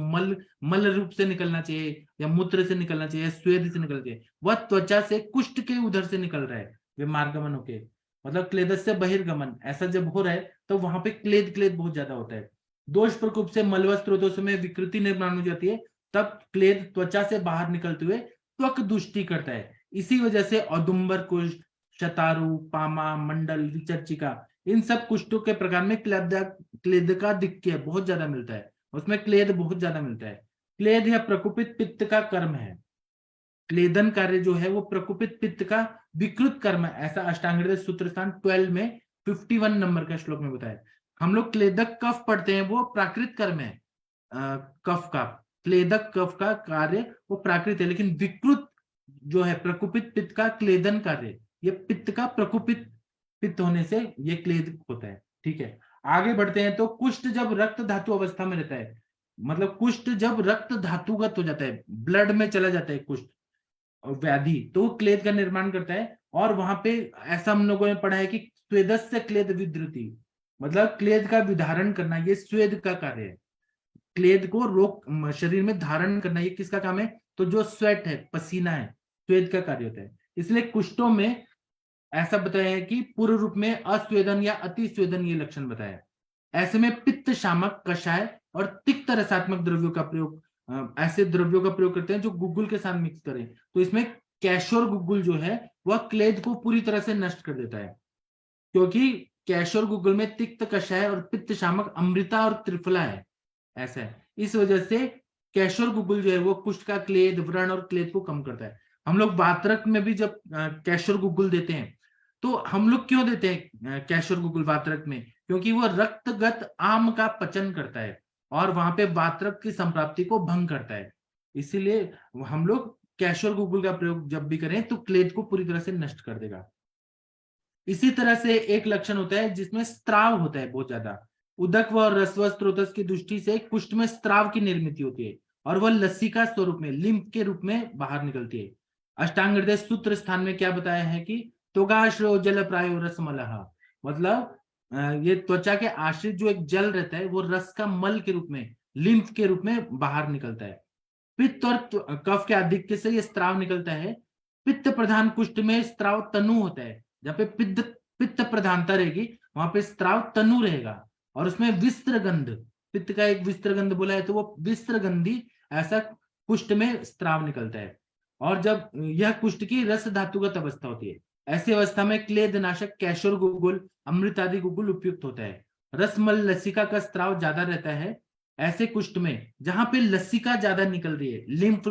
मल रूप से निकलना चाहिए या मूत्र से निकलना चाहिए, स्वेद से निकलना चाहिए, वह त्वचा से कुष्ठ के उधर से निकल रहा है, वे मार्गमन होके, मतलब क्लेद से बहिर्गमन ऐसा जब हो रहा है, तो वहां पे क्लेद क्लेद बहुत ज्यादा होता है। दोष प्रकोप से मलवा स्त्रोतों में विकृति निर्माण हो जाती है, तब क्लेद त्वचा से बाहर निकलते हुए त्वक दुष्टि करता है। इसी वजह से औदुंबर कुष्ठ, शतारु, पामा, मंडल, विचर्चिका, इन सब कुष्ठों के प्रकार में क्लेद का दिक्कत बहुत ज्यादा मिलता है, उसमें क्लेद बहुत ज्यादा मिलता है। क्लेद या प्रकुपित पित्त का कर्म है। क्लेदन कार्य जो है वो प्रकुपित पित्त का विकृत कर्म है, ऐसा अष्टांग हृदय सूत्र स्थान 12 में 51 नंबर का श्लोक में बताया। हम लोग क्लेदक कफ पढ़ते हैं, वो प्राकृत कर्म है, कफ का, क्लेदक कफ का कार्य वो प्राकृत है, लेकिन विकृत जो है प्रकुपित पित्त का क्लेदन कार्य, ये पित्त का प्रकुपित पित्त होने से ये क्लेद होता है। ठीक है, आगे बढ़ते हैं। तो कुष्ठ जब रक्त धातु अवस्था में रहता है, मतलब कुष्ठ जब रक्त धातुगत हो जाता है, ब्लड में चला जाता है कुष्ठ व्याधि, तो वो क्लेद का निर्माण करता है। और वहां पे ऐसा हम लोगों ने पढ़ा है कि स्वेदस्य क्लेद विधृति, मतलब क्लेद का विधारण करना, ये स्वेद का कार्य है। क्लेद को रोक शरीर में धारण करना, ये किसका काम है? तो जो स्वेट है, पसीना है, स्वेद का कार्य होता है। इसलिए कुष्ठों में ऐसा बताया है कि पूर्व रूप में अस्वेदन या अति स्वेदन ये लक्षण बताया। ऐसे में पित्त शामक कषाय और तिक्त रसात्मक द्रव्यों का प्रयोग, ऐसे द्रव्यों का प्रयोग करते हैं जो गुगुल के साथ मिक्स करें। तो इसमें कैशोर गुगुल जो है वह क्लेद को पूरी तरह से नष्ट कर देता है, क्योंकि कैशोर गुगुल में तिक्त कषाय और पित्त शामक अमृता और त्रिफला है, ऐसा है। इस वजह से कैशोर गुगुल जो है वो कुष्ठ का क्लेद, व्रण और क्लेद को कम करता है। हम लोग वात्रक में भी जब कैशोर गुगुल देते हैं, तो हम लोग क्यों देते हैं कैशोर गुगुल वात्रक में? क्योंकि वो रक्तगत आम का पचन करता है। और वहां पे वातरक की संप्राप्ति को भंग करता है। इसीलिए हम लोग कैशोर गुगुल का प्रयोग जब भी करें तो क्लेद को पूरी तरह से नष्ट कर देगा। इसी तरह से एक लक्षण होता है जिसमें स्त्राव होता है बहुत ज्यादा। उदक व रसव स्रोतस की दृष्टि से कुष्ठ में स्त्राव की निर्मित होती है और वह लसिका स्वरूप में लिम्फ के रूप में बाहर निकलती है। अष्टांग हृदय सूत्र स्थान में क्या बताया है कि तोगाश्रो जल प्रायो रसमलः, मतलब ये त्वचा के आश्रित जो एक जल रहता है वो रस का मल के रूप में, लिम्फ के रूप में बाहर निकलता है। पित्त और कफ के आधिक्य से ये स्त्राव निकलता है। पित्त प्रधान कुष्ठ में स्त्राव तनु होता है। जहाँ पे पित्त पित्त प्रधानता रहेगी वहां पे स्त्राव तनु रहेगा और उसमें विस्त्र गंध, पित्त का एक विस्त्र गंध बोला है तो वो विस्त्र गंधी ऐसा कुष्ठ में स्त्राव निकलता है। और जब यह कुष्ठ की रस धातुगत अवस्था होती है, ऐसी अवस्था में क्लेद नाशक कैशोर गुगुल, अमृत आदि गुगुल उपयुक्त होता है। रसमल लसिका का स्त्राव ज्यादा रहता है ऐसे कुष्ठ में जहां पे लसिका ज्यादा निकल रही है, लिम्फ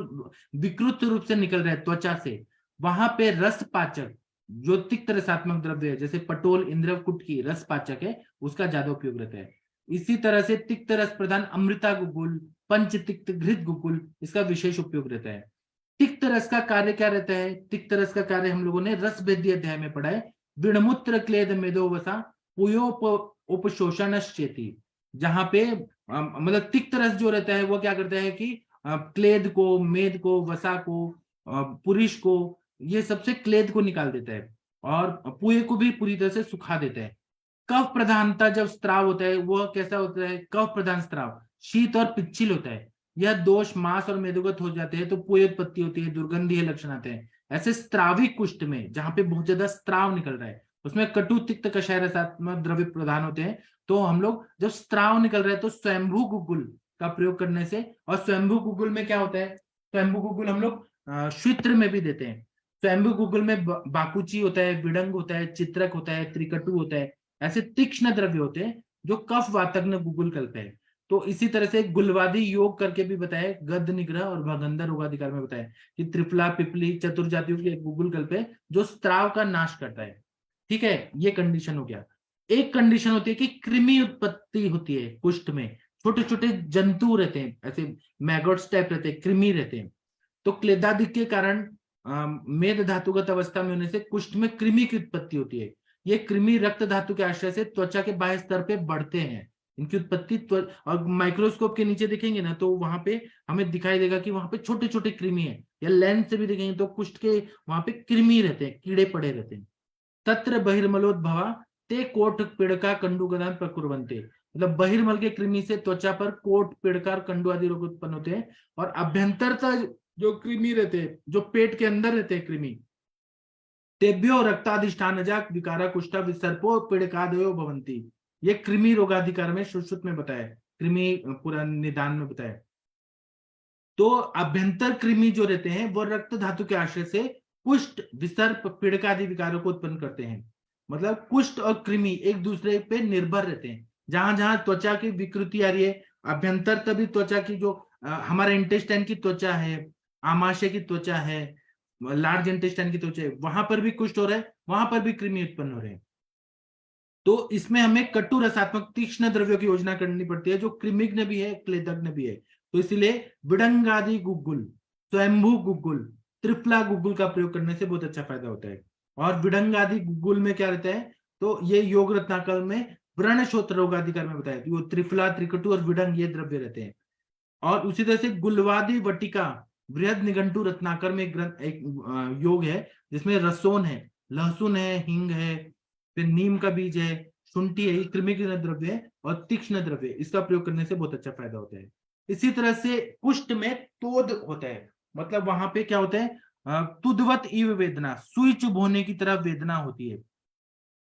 विकृत रूप से निकल रहा है त्वचा से, वहां पे रस पाचक जो तिक्त रसात्मक द्रव्य है जैसे पटोल इंद्रव कुट की रस पाचक है उसका ज्यादा उपयोग रहता है। इसी तरह से तिक्त रस प्रधान अमृता गुगुल, पंच तिक्त घृत गुगुल, इसका विशेष उपयोग रहता है। तिक्त रस का कार्य क्या रहता है? तिक्त रस का कार्य हम लोगों ने रस भेदी अध्याय में पढ़ा है। विणमूत्र क्लेद मेदोवसा उपशोषण, जहां पे मतलब तिक्त रस जो रहता है वो क्या करता है कि क्लेद को, मेद को, वसा को, पुरुष को, ये सबसे क्लेद को निकाल देता है और पुए को भी पूरी तरह से सुखा देता है। कफ प्रधानता जब स्त्राव होता है वह कैसा होता है? कफ प्रधान स्त्राव शीत और पिच्छिल होता है। यह दोष मांस और मेदोगत हो जाते हैं तो पुए उत्पत्ति होती है, दुर्गंधीय लक्षण आते हैं। ऐसे स्त्राविक कुष्ठ में जहां पे बहुत ज्यादा स्त्राव निकल रहा है उसमें कटु तिक्त कषाय रसात्मक द्रव्य प्रधान होते हैं। तो हम लोग जब स्त्राव निकल रहा है तो स्वयंभू गुगुल का प्रयोग करने से, और स्वयंभू गुगुल में क्या होता है? स्वयंभू गुगुल हम लोग श्वित्र में भी देते हैं। स्वयंभू गुगुल में बाकुची होता है, विडंग होता है, चित्रक होता है, त्रिकटु होता है, ऐसे तीक्ष्ण द्रव्य होते हैं जो कफ वातग्न गुगुल कल्प है। तो इसी तरह से गुलवादी योग करके भी बताया, गद्य निग्रह और भगंदर रोगाधिकार में बताया कि त्रिफला पिपली चतुर्जातियों की एक गुगुल कल्प है जो स्त्राव का नाश करता है। ठीक है, ये कंडीशन हो गया। एक कंडीशन होती है कि कृमि उत्पत्ति होती है कुष्ठ में, छोटे छोटे जंतु रहते हैं, ऐसे मैगोट्स टाइप रहते हैं, कृमि रहते हैं। तो क्लेदादिक के कारण मेद धातुगत अवस्था में होने से कुष्ठ में कृमि की उत्पत्ति होती है। ये कृमि रक्त धातु के आश्रय से त्वचा के बाह्य स्तर पे बढ़ते हैं। इनकी उत्पत्ति और माइक्रोस्कोप के नीचे देखेंगे ना तो वहां पे हमें दिखाई देगा कि वहां पे छोटे छोटे कृमि है, या लेंस से भी देखेंगे तो कुष्ठ के वहां पे कृमि रहते हैं, कीड़े पड़े रहते हैं। तत्र बहिर्मलोद्भवा ते कोट पिड़का कंडुगदान प्रकुर्वन्ते, मतलब बहिर्मल के कृमि से त्वचा पर कोट पिड़का कंडु आदि रोग उत्पन्न होते हैं। और अभ्यंतरता जो कृमि रहते हैं, जो पेट के अंदर रहते हैं कृमि, तेभ्यो रक्ताधिष्ठानजा विकारा कुष्ठा विसर्पो पिड़कादयो भवंती, ये कृमि रोगाधिकार में सुश्रुत में बताया, कृमि पूरा निदान में बताया। तो अभ्यंतर कृमि जो रहते हैं वो रक्त धातु के आश्रय से कुष्ठ, विसर्प, पिड़कादि विकारों को उत्पन्न करते हैं। मतलब कुष्ठ और कृमि एक दूसरे पे निर्भर रहते हैं। जहां जहां त्वचा की विकृति आ रही है, अभ्यंतर तभी त्वचा की जो हमारे इंटेस्टाइन की त्वचा है, आमाशय की त्वचा है, लार्ज इंटेस्टाइन की त्वचा है, वहां पर भी कुष्ठ हो रहा है, वहां पर भी कृमि उत्पन्न हो रहे हैं। तो इसमें हमें कटु रसात्मक तीक्ष्ण द्रव्यों की योजना करनी पड़ती है जो कृमिग्न भी है, क्लेदग्न भी है। तो इसलिए विडंगादि गुगुल, स्वयंभू गुगुल, त्रिफला गुगुल का प्रयोग करने से बहुत अच्छा फायदा होता है। और विडंगादि गुगुल में क्या रहता है? तो ये योग रत्नाकर में व्रण शोत्र रोगाधिकार में बताया वो त्रिफला, त्रिकटु और विडंग ये द्रव्य रहते हैं। और उसी तरह से गुलवादी वटिका बृहद निघंटु रत्नाकर में एक योग है जिसमें रसोन है, लहसुन है, हिंग है, फिर नीम का बीज है, शुंठी है, कृमिक द्रव्य है और तीक्ष्ण द्रव्य, इसका प्रयोग करने से बहुत अच्छा फायदा होता है। इसी तरह से कुष्ठ में तोद होता है, मतलब वहां पे क्या होता है? तुदवत इव वेदना, सुई चुभ होने की तरह वेदना होती है,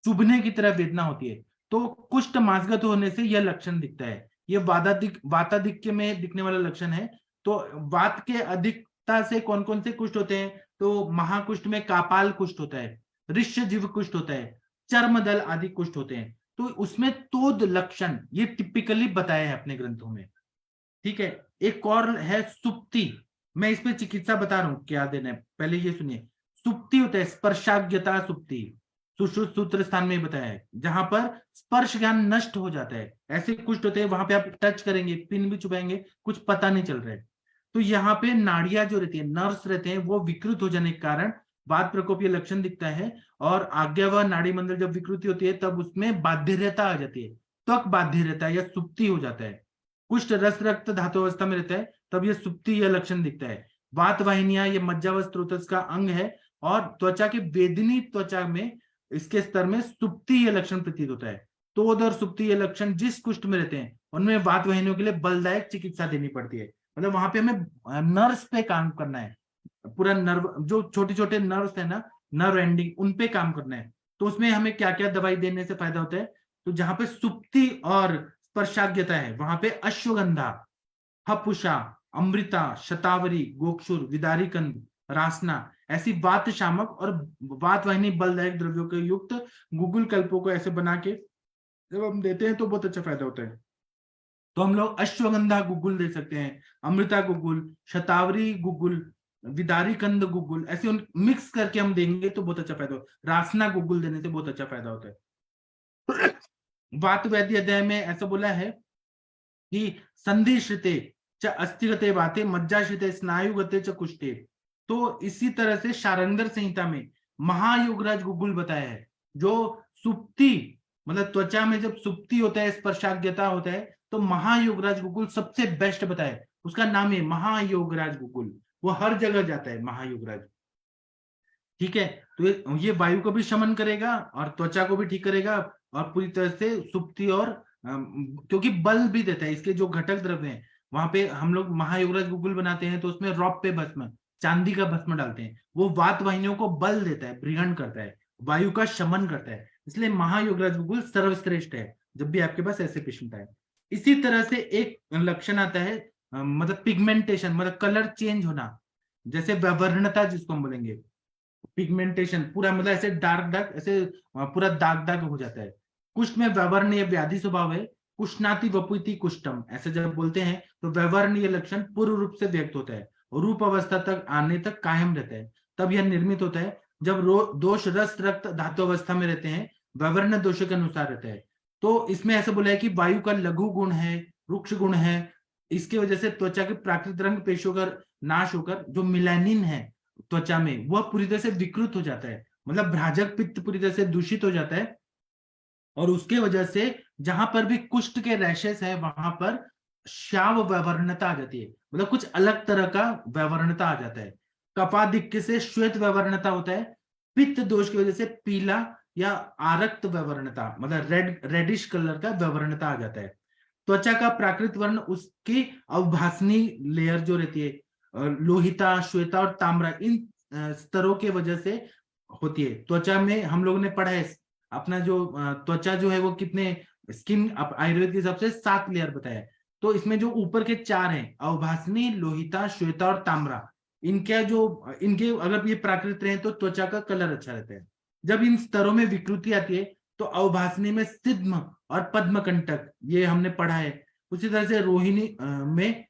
चुभने की तरह वेदना होती है। तो कुष्ठ मांसगत होने से यह लक्षण दिखता है। ये वाताधिक्य में दिखने वाला लक्षण है। तो वात के अधिकता से कौन कौन से कुष्ठ होते हैं? तो महाकुष्ठ में कापाल कुष्ठ होता है, ऋष्य जीव कुष्ठ होता है, चर्म दल आदि कुष्ठ होते हैं। तो उसमें तोद लक्षण ये टिपिकली बताया है अपने ग्रंथों में। ठीक है, एक और है सुप्ति। मैं इसमें चिकित्सा बता रहा हूं क्या देना है, पहले ये सुनिए। सुप्ति होता है स्पर्शाग्यता सुप्ति, सुश्रुत सूत्र स्थान में बताया है, जहां पर स्पर्श ज्ञान नष्ट हो जाता है। ऐसे कुष्ठ होते हैं, वहां पे आप टच करेंगे, पिन भी चुभाएंगे, कुछ पता नहीं चल रहा है। तो यहाँ पे नाड़ियां जो रहती है, नर्व्स रहते हैं, वो विकृत हो जाने के कारण वात प्रकोप ये लक्षण दिखता है। और आज्ञा व नाड़ी मंडल जब विकृति होती है तब उसमें बाध्यता आ जाती है, त्वक बाध्य रहता है या सुप्ति हो जाता है। कुष्ठ रस रक्त धातु अवस्था में रहता है तब ये सुप्ति यह लक्षण दिखता है। वात वाहिनियां ये मज्जा व स्त्रोतस का अंग है और त्वचा के वेदनी त्वचा में इसके स्तर में सुप्ति यह लक्षण प्रतीत होता है। तोद और सुप्ति ये लक्षण जिस कुष्ठ में रहते हैं उनमें वात वाहिनियों के लिए बलदायक चिकित्सा देनी पड़ती है। मतलब वहां पे हमें नर्व्स पे काम करना है, पूरा नर्व जो छोटे छोटे नर्व्स है ना, नर्व एंडिंग, उन पे काम करना है। तो उसमें हमें क्या क्या दवाई देने से फायदा होता है? तो जहां पे सुप्ति और स्पर्शाग्यता है वहां पे अश्वगंधा, हपुषा, अमृता, शतावरी, गोक्षुर, विदारीकंद, रासना ऐसी वात शामक और वात वाहिनी बलदायक द्रव्यों के युक्त गुगुल कल्पों को ऐसे बना के जब हम देते हैं तो बहुत अच्छा फायदा होता है। तो हम लोग अश्वगंधा गुगुल दे सकते हैं, अमृता गुगुल, शतावरी गुगुल, विदारी कंद गुगुल, ऐसे उन मिक्स करके हम देंगे तो बहुत अच्छा फायदा होता है। रासना गुगुल देने से बहुत अच्छा फायदा होता है। वात वैद्य अध्याय में ऐसा बोला है कि संधि श्रिते च अस्थिगते वाते मज्जाश्रिते स्नायुगते च कुष्ठे। तो इसी तरह से शारंगर संहिता में महायोगराज गुगुल बताया है। जो सुप्ति मतलब त्वचा में जब सुप्ति होता है, स्पर्शाग्यता होता है, तो महायोगराज गुगुल सबसे बेस्ट बताया है। उसका नाम है महायोगराज गुगुल, वो हर जगह जाता है महायोगराज। ठीक है, तो ये वायु को भी शमन करेगा और त्वचा को भी ठीक करेगा और पूरी तरह से सुप्ति और क्योंकि बल भी देता है। इसके जो घटक द्रव्य हैं वहां पे हम लोग महायोगराज गुगुल बनाते हैं तो उसमें रौप पे भस्म, चांदी का भस्म डालते हैं, वो वात वाहिनियों को बल देता है, बृहण करता है, वायु का शमन करता है। इसलिए महायोगराज गुगुल सर्वश्रेष्ठ है जब भी आपके पास ऐसे पेशेंट आए। इसी तरह से एक लक्षण आता है मतलब पिगमेंटेशन, मतलब कलर चेंज होना, जैसे व्यवरणता जिसको हम बोलेंगे, पिगमेंटेशन पूरा मतलब ऐसे डार्क डार्क ऐसे पूरा दाग दाग हो जाता है। कुष्ठ में व्यवरणीय व्याधि स्वभाव है, कुष्णाति वपुति कुष्ठम ऐसे जब बोलते हैं तो व्यवरणीय लक्षण पूर्व रूप से व्यक्त होता है, रूप अवस्था तक आने तक कायम रहता है। तब यह निर्मित होता है जब दोष रस रक्त धातु अवस्था में रहते हैं, व्यवर्ण दोष के अनुसार रहता है। तो इसमें ऐसा बोला है कि वायु का लघु गुण है, रुक्ष गुण है, इसकी वजह से त्वचा के प्राकृतिक रंग पेशियों का नाश होकर जो मिलानिन है त्वचा में वह पूरी तरह से विकृत हो जाता है, मतलब भ्राजक पित्त पूरी तरह से दूषित हो जाता है। और उसके वजह से जहां पर भी कुष्ठ के रैशेस है वहां पर श्याव व्यवरणता आ जाती है, मतलब कुछ अलग तरह का व्यवरणता आ जाता है। कपाधिक्य से श्वेत व्यवरणता होता है, पित्त दोष की वजह से पीला या आरक्त व्यवरणता मतलब रेडिश कलर का व्यवरणता आ जाता है। त्वचा का प्राकृत वर्ण उसकी अवभासनी लेयर जो रहती है, लोहिता, श्वेता और ताम्रा, इन स्तरों के वजह से होती है। त्वचा में हम लोगों ने पढ़ा है अपना जो त्वचा जो है वो कितने स्किन आयुर्वेद के हिसाब से 7 लेयर बताया है। तो इसमें जो ऊपर के 4 हैं अवभासनी, लोहिता, श्वेता और ताम्रा, इनके अगर ये प्राकृत रहे तो त्वचा का कलर अच्छा रहता है। जब इन स्तरों में विकृति आती है तो अवभासनी में सिद्म और पद्मकंटक ये हमने पढ़ा है। उसी तरह से रोहिणी में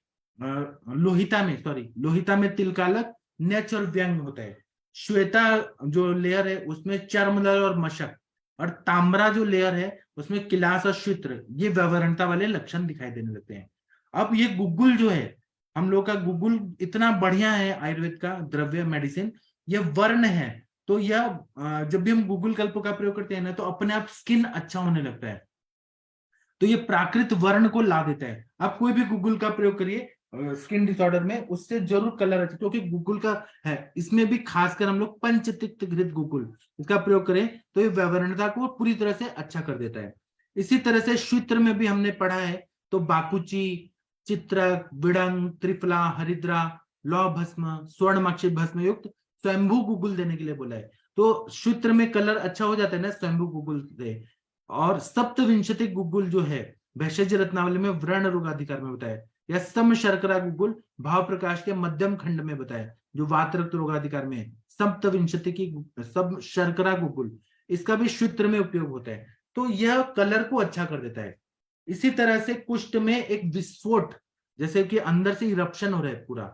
लोहिता में तिलकालक, नेच और व्यंग होता है। श्वेता जो लेयर है उसमें चर्मदल और मशक, और ताम्रा जो लेयर है उसमें किलास और शुत्र, ये व्यवरणता वाले लक्षण दिखाई देने लगते हैं। अब ये गुगुल जो है हम लोग का गुगुल इतना बढ़िया है आयुर्वेद का द्रव्य मेडिसिन, ये वर्ण है। तो यह जब भी हम गुगुल कल्प का प्रयोग करते हैं ना तो अपने आप स्किन अच्छा होने लगता है। तो ये प्राकृत वर्ण को ला देता है। आप कोई भी गुगुल का प्रयोग करिए स्किन डिसऑर्डर में, उससे जरूर कलर अच्छा, क्योंकि गुगुल का है इसमें भी खासकर हम लोग पंचतिक्त घृत गुगुल इसका प्रयोग करें तो ये व्यवरणता को पूरी तरह से अच्छा कर देता है। इसी तरह से श्वित्र में भी हमने पढ़ा है तो बाकुची, चित्रक, विड़ंग, त्रिफला, हरिद्रा, लौ भस्म, स्वर्णमाक्षी भस्म युक्त स्वयंभू गुगुल देने के लिए बोला है। तो श्वित्र में कलर अच्छा हो जाता है ना स्वयंभू गुगुल से। और सप्तविंशति गुगुल जो है भेषज रत्नावली में व्रण रोगाधिकार में बताया, या सम शर्करा गुगुल भाव प्रकाश के मध्यम खंड में बताया जो वात रक्त रोगाधिकार में है। सप्तविंशति की सब शर्करा गुगुल, इसका भी श्वित्र में उपयोग होता है। तो यह कलर को अच्छा कर देता है। इसी तरह से कुष्ठ में एक विस्फोट, जैसे कि अंदर से इरप्शन हो रहा है पूरा,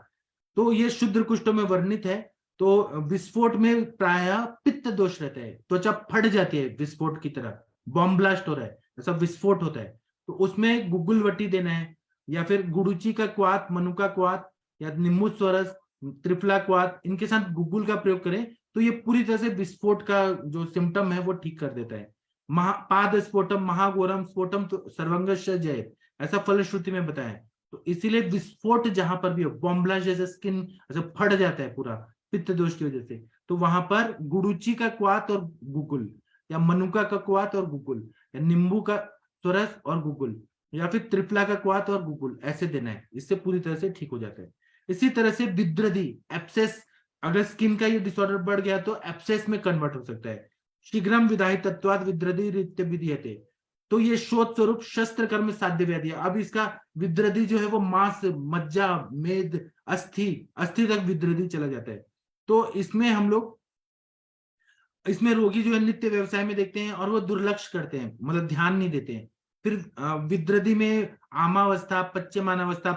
तो ये शुद्ध कुष्ठ में वर्णित है। तो विस्फोट में प्राय पित्त दोष रहता है, त्वचा फट जाती है विस्फोट की तरह, बॉम्ब ब्लास्ट हो रहा है, ऐसा विस्फोट होता है। तो उसमें गुग्गुलवटी देना है, या फिर गुड़ुची का क्वाथ, मनुका क्वाथ, या नींबू स्वरस, त्रिफला क्वाथ, इनके साथ गुग्गुल का प्रयोग करें तो ये पूरी तरह से विस्फोट का जो सिम्टम है वो ठीक कर देता है। पाद स्फोटम महाघोरम स्फोटम तो सर्वंगश जय, ऐसा फलश्रुति में बताया है। तो इसीलिए विस्फोट जहां पर भी हो, बॉम्ब ब्लास्ट जैसे स्किन ऐसे फट जाता है पूरा पित्त दोष की वजह से, तो वहां पर गुड़ुची का क्वाथ और गुग्गुल, या मनुका का क्वाथ और गुग्गुल, या नींबू का स्वरस और गुग्गुल, या फिर त्रिफला का क्वाथ और गुग्गुल ऐसे देना है, इससे पूरी तरह से ठीक हो जाता है। इसी तरह से विद्रदी एप्सेस, अगर स्किन का ये डिसऑर्डर बढ़ गया तो एप्सेस में कन्वर्ट हो सकता है। शीघ्रम विधायी तत्वाद विद्रदी रित्य विधीयते, तो ये शोध स्वरूप शस्त्र कर्म साध्य व्याधि है। अब इसका विद्रदी जो है वो मांस, मज्जा, मेद, अस्थि, अस्थि तक विद्रदी चला जाता है। तो इसमें हम लोग, इसमें रोगी जो है नित्य व्यवसाय में देखते हैं और वो दुर्लक्ष करते हैं, मतलब ध्यान नहीं देते हैं। फिर विद्रदी में आमावस्था, पच्यमानावस्था,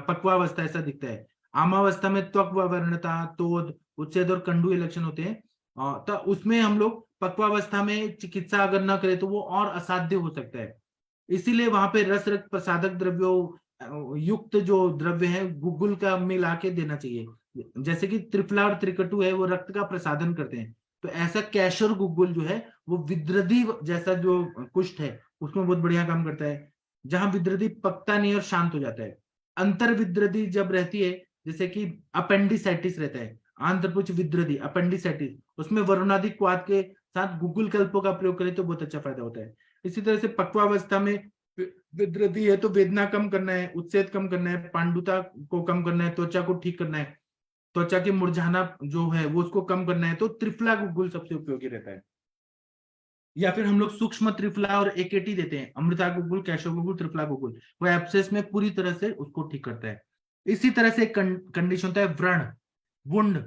पक्वावस्था ऐसा दिखता है। आमावस्था में त्वक वर्णता, तोद, उच्छेद और कंडू ये लक्षण होते हैं। तो उसमें हम लोग पक्वावस्था में चिकित्सा अगर न करें तो वो और असाध्य हो सकता है। इसीलिए वहां पे रस रक्त प्रसादक द्रव्यों युक्त जो द्रव्य है गुग्गुल का मिला के देना चाहिए। जैसे कि त्रिफला और त्रिकटु है वो रक्त का प्रसादन करते हैं, तो ऐसा कैशर गुग्गुल जो है वो विद्रदी जैसा जो कुष्ठ है उसमें बहुत बढ़िया काम करता है, जहां विद्रदी पकता नहीं और शांत हो जाता है। अंतर विद्रदी जब रहती है, जैसे कि अपेंडिसाइटिस रहता है, आंत्रपुच्छ विद्रदी अपेंडिसाइटिस, उसमें वरुणादि क्वाथ के साथ गुग्गुल कल्पों का प्रयोग करें तो बहुत अच्छा फायदा होता है। इसी तरह से पक्वावस्था में विद्रदी है तो वेदना कम करना है, उत्सेद कम करना है, पांडुता को कम करना है, त्वचा को ठीक करना है, त्वचा की मुरझाना जो है वो उसको कम करना है, तो त्रिफला गुग्गुल सबसे उपयोगी रहता है। या फिर हम लोग सूक्ष्म त्रिफला और एकेटी देते हैं, अमृता गुग्गुल, कैशो गुग्गुल, त्रिफला गुग्गुल, वो एब्सेस में पूरी तरह से उसको ठीक करता है। इसी तरह से कंडीशन होता है व्रण, वुंड।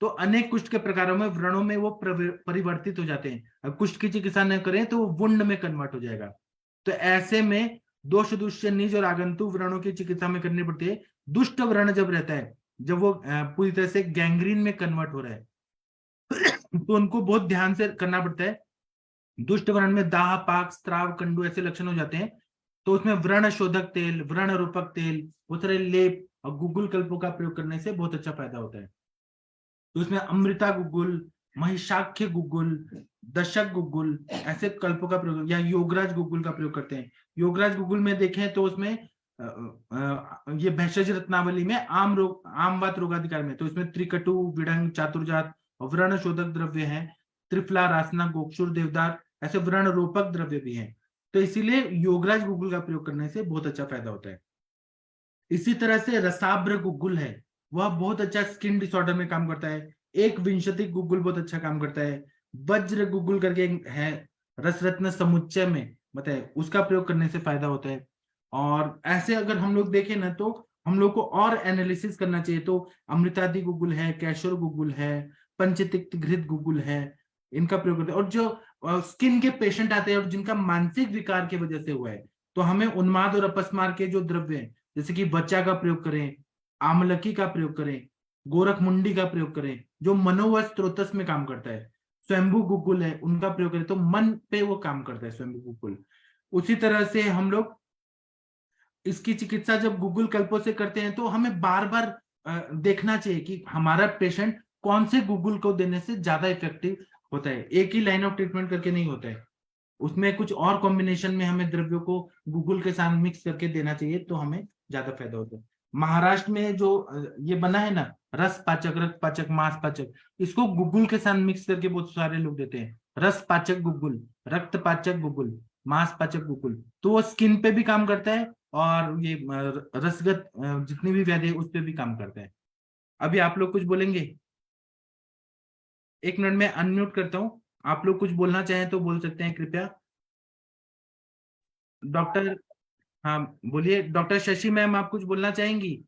तो अनेक कुष्ठ के प्रकारों में व्रणों में वो परिवर्तित हो जाते हैं। अब कुष्ठ की चिकित्सा न करें तो वो वुंड में कन्वर्ट हो जाएगा। तो ऐसे में दोष दुष्य निज और आगंतुक व्रणों की चिकित्सा में करनी पड़ती है। दुष्ट व्रण जब रहता है, जब वो पूरी तरह से गैंग्रीन में कन्वर्ट हो रहा है तो उनको बहुत ध्यान से करना पड़ता है। दुष्ट व्रण में दाह, पाक, स्त्राव, कंडू ऐसे लक्षण हो जाते हैं, तो उसमें व्रण शोधक तेल, व्रण रूपक तेल, बहुत सारे लेप और गुग्गुल कल्पों का प्रयोग करने से बहुत अच्छा फायदा होता है। तो उसमें अमृता गुग्गुल, महिषाख्य गुग्गुल, दशक गुग्गुल ऐसे कल्पों का प्रयोग, या योगराज गुग्गुल का प्रयोग करते हैं। योगराज गुग्गुल में देखें तो उसमें ये भेषज रत्नावली में आमवात रोगाधिकार में, तो इसमें त्रिकटु, विडंग, चातुर्जात और व्रण शोधक द्रव्य है। त्रिफला, रासना, गोक्षुर, देवदार ऐसे व्रण रोपक द्रव्य भी हैं। तो इसीलिए योगराज गुग्गुल का प्रयोग करने से बहुत अच्छा फायदा होता है। इसी तरह से रसाब्र गुग्गुल है, वह बहुत अच्छा स्किन डिसऑर्डर में काम करता है। एक विंशति गुग्गुल बहुत अच्छा काम करता है। वज्र गुग्गुल करके है रसरत्न समुच्चय में बताए, उसका प्रयोग करने से फायदा होता है। और ऐसे अगर हम लोग देखें ना तो हम लोग को और एनालिसिस करना चाहिए, तो अमृतादि गुग्गुल है, कैशोर गुग्गुल है, पंचतिक्त घृत गुग्गुल है, इनका प्रयोग करते हैं। और जो स्किन के पेशेंट आते हैं और जिनका मानसिक विकार की वजह से हुआ है, तो हमें उन्माद और अपस्मार के जो द्रव्य हैं, जैसे कि बच्चा का प्रयोग करें, आमलकी का प्रयोग करें, गोरख मुंडी का प्रयोग करें, जो मनोवश स्त्रोतस में काम करता है। स्वयंभू गुग्गुल है, उनका प्रयोग करें तो मन पे वो काम करता है स्वयंभू गुग्गुल। उसी तरह से हम लोग इसकी चिकित्सा जब गुग्गुल कल्पों से करते हैं तो हमें बार बार देखना चाहिए कि हमारा पेशेंट कौन से गुग्गुल को देने से ज्यादा इफेक्टिव होता है। एक ही लाइन ऑफ ट्रीटमेंट करके नहीं होता है, उसमें कुछ और कॉम्बिनेशन में हमें द्रव्यों को गुग्गुल के साथ मिक्स करके देना चाहिए, तो हमें ज्यादा फायदा होता है। महाराष्ट्र में जो ये बना है ना रस पाचक, रक्त पाचक, मांस पाचक, इसको गुग्गुल के साथ मिक्स करके बहुत सारे लोग देते हैं। रस पाचक गुग्गुल, रक्त पाचक गुग्गुल, मांस पाचक गुग्गुल, तो वो स्किन पे भी काम करता है और ये रसगत जितनी भी व्याधि है उस पर भी काम करता है। अभी आप लोग कुछ बोलेंगे? एक मिनट में अनम्यूट करता हूँ, आप लोग कुछ बोलना चाहें तो बोल सकते हैं कृपया। डॉक्टर, हाँ बोलिए डॉक्टर शशि मैम, आप कुछ बोलना चाहेंगी?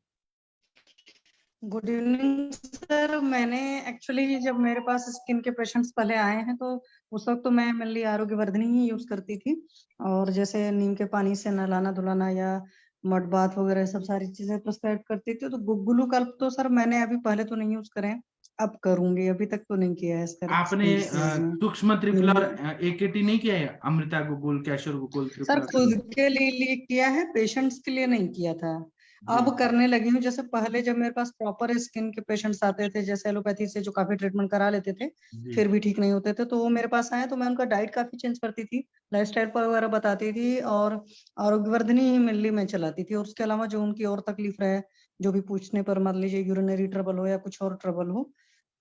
Good evening sir. मैंने एक्चुअली जब मेरे पास स्किन के पेशेंट्स पहले आए हैं तो उस वक्त तो मैं मेनली आरोग्यवर्धनी ही यूज करती थी, और जैसे नीम के पानी से नहलाना धुलाना या मड बाथ वगैरह सब सारी चीजें प्रिस्क्राइब करती थी। तो गुग्गुलू कल्प तो सर मैंने अभी पहले तो नहीं यूज करे हैं, अब करूंगी, अभी तक तो नहीं किया है इसका आपने skin disease में। सूक्ष्म त्रिफला और AKT नहीं किया है? अमृता गुगुल, कैशोर गुगुल, सर त्रिफला खुद के लिए किया है, पेशेंट्स के लिए नहीं किया था। अब जी करने लगी हूँ। जैसे पहले जब मेरे पास प्रॉपर स्किन के पेशेंट्स आते थे, जैसे एलोपैथी से जो काफी ट्रीटमेंट करा लेते थे, जी फिर भी ठीक नहीं होते थे, तो वो मेरे पास आए तो मैं उनका डाइट काफी चेंज करती थी, लाइफस्टाइल पर वगैरह बताती थी, और आरोग्यवर्धिनी ही मेनली मैं चलाती थी। और उसके अलावा जो उनकी और तकलीफ रहे, जो भी पूछने पर, मान लीजिए यूरिनरी ट्रबल हो या कुछ और ट्रबल हो,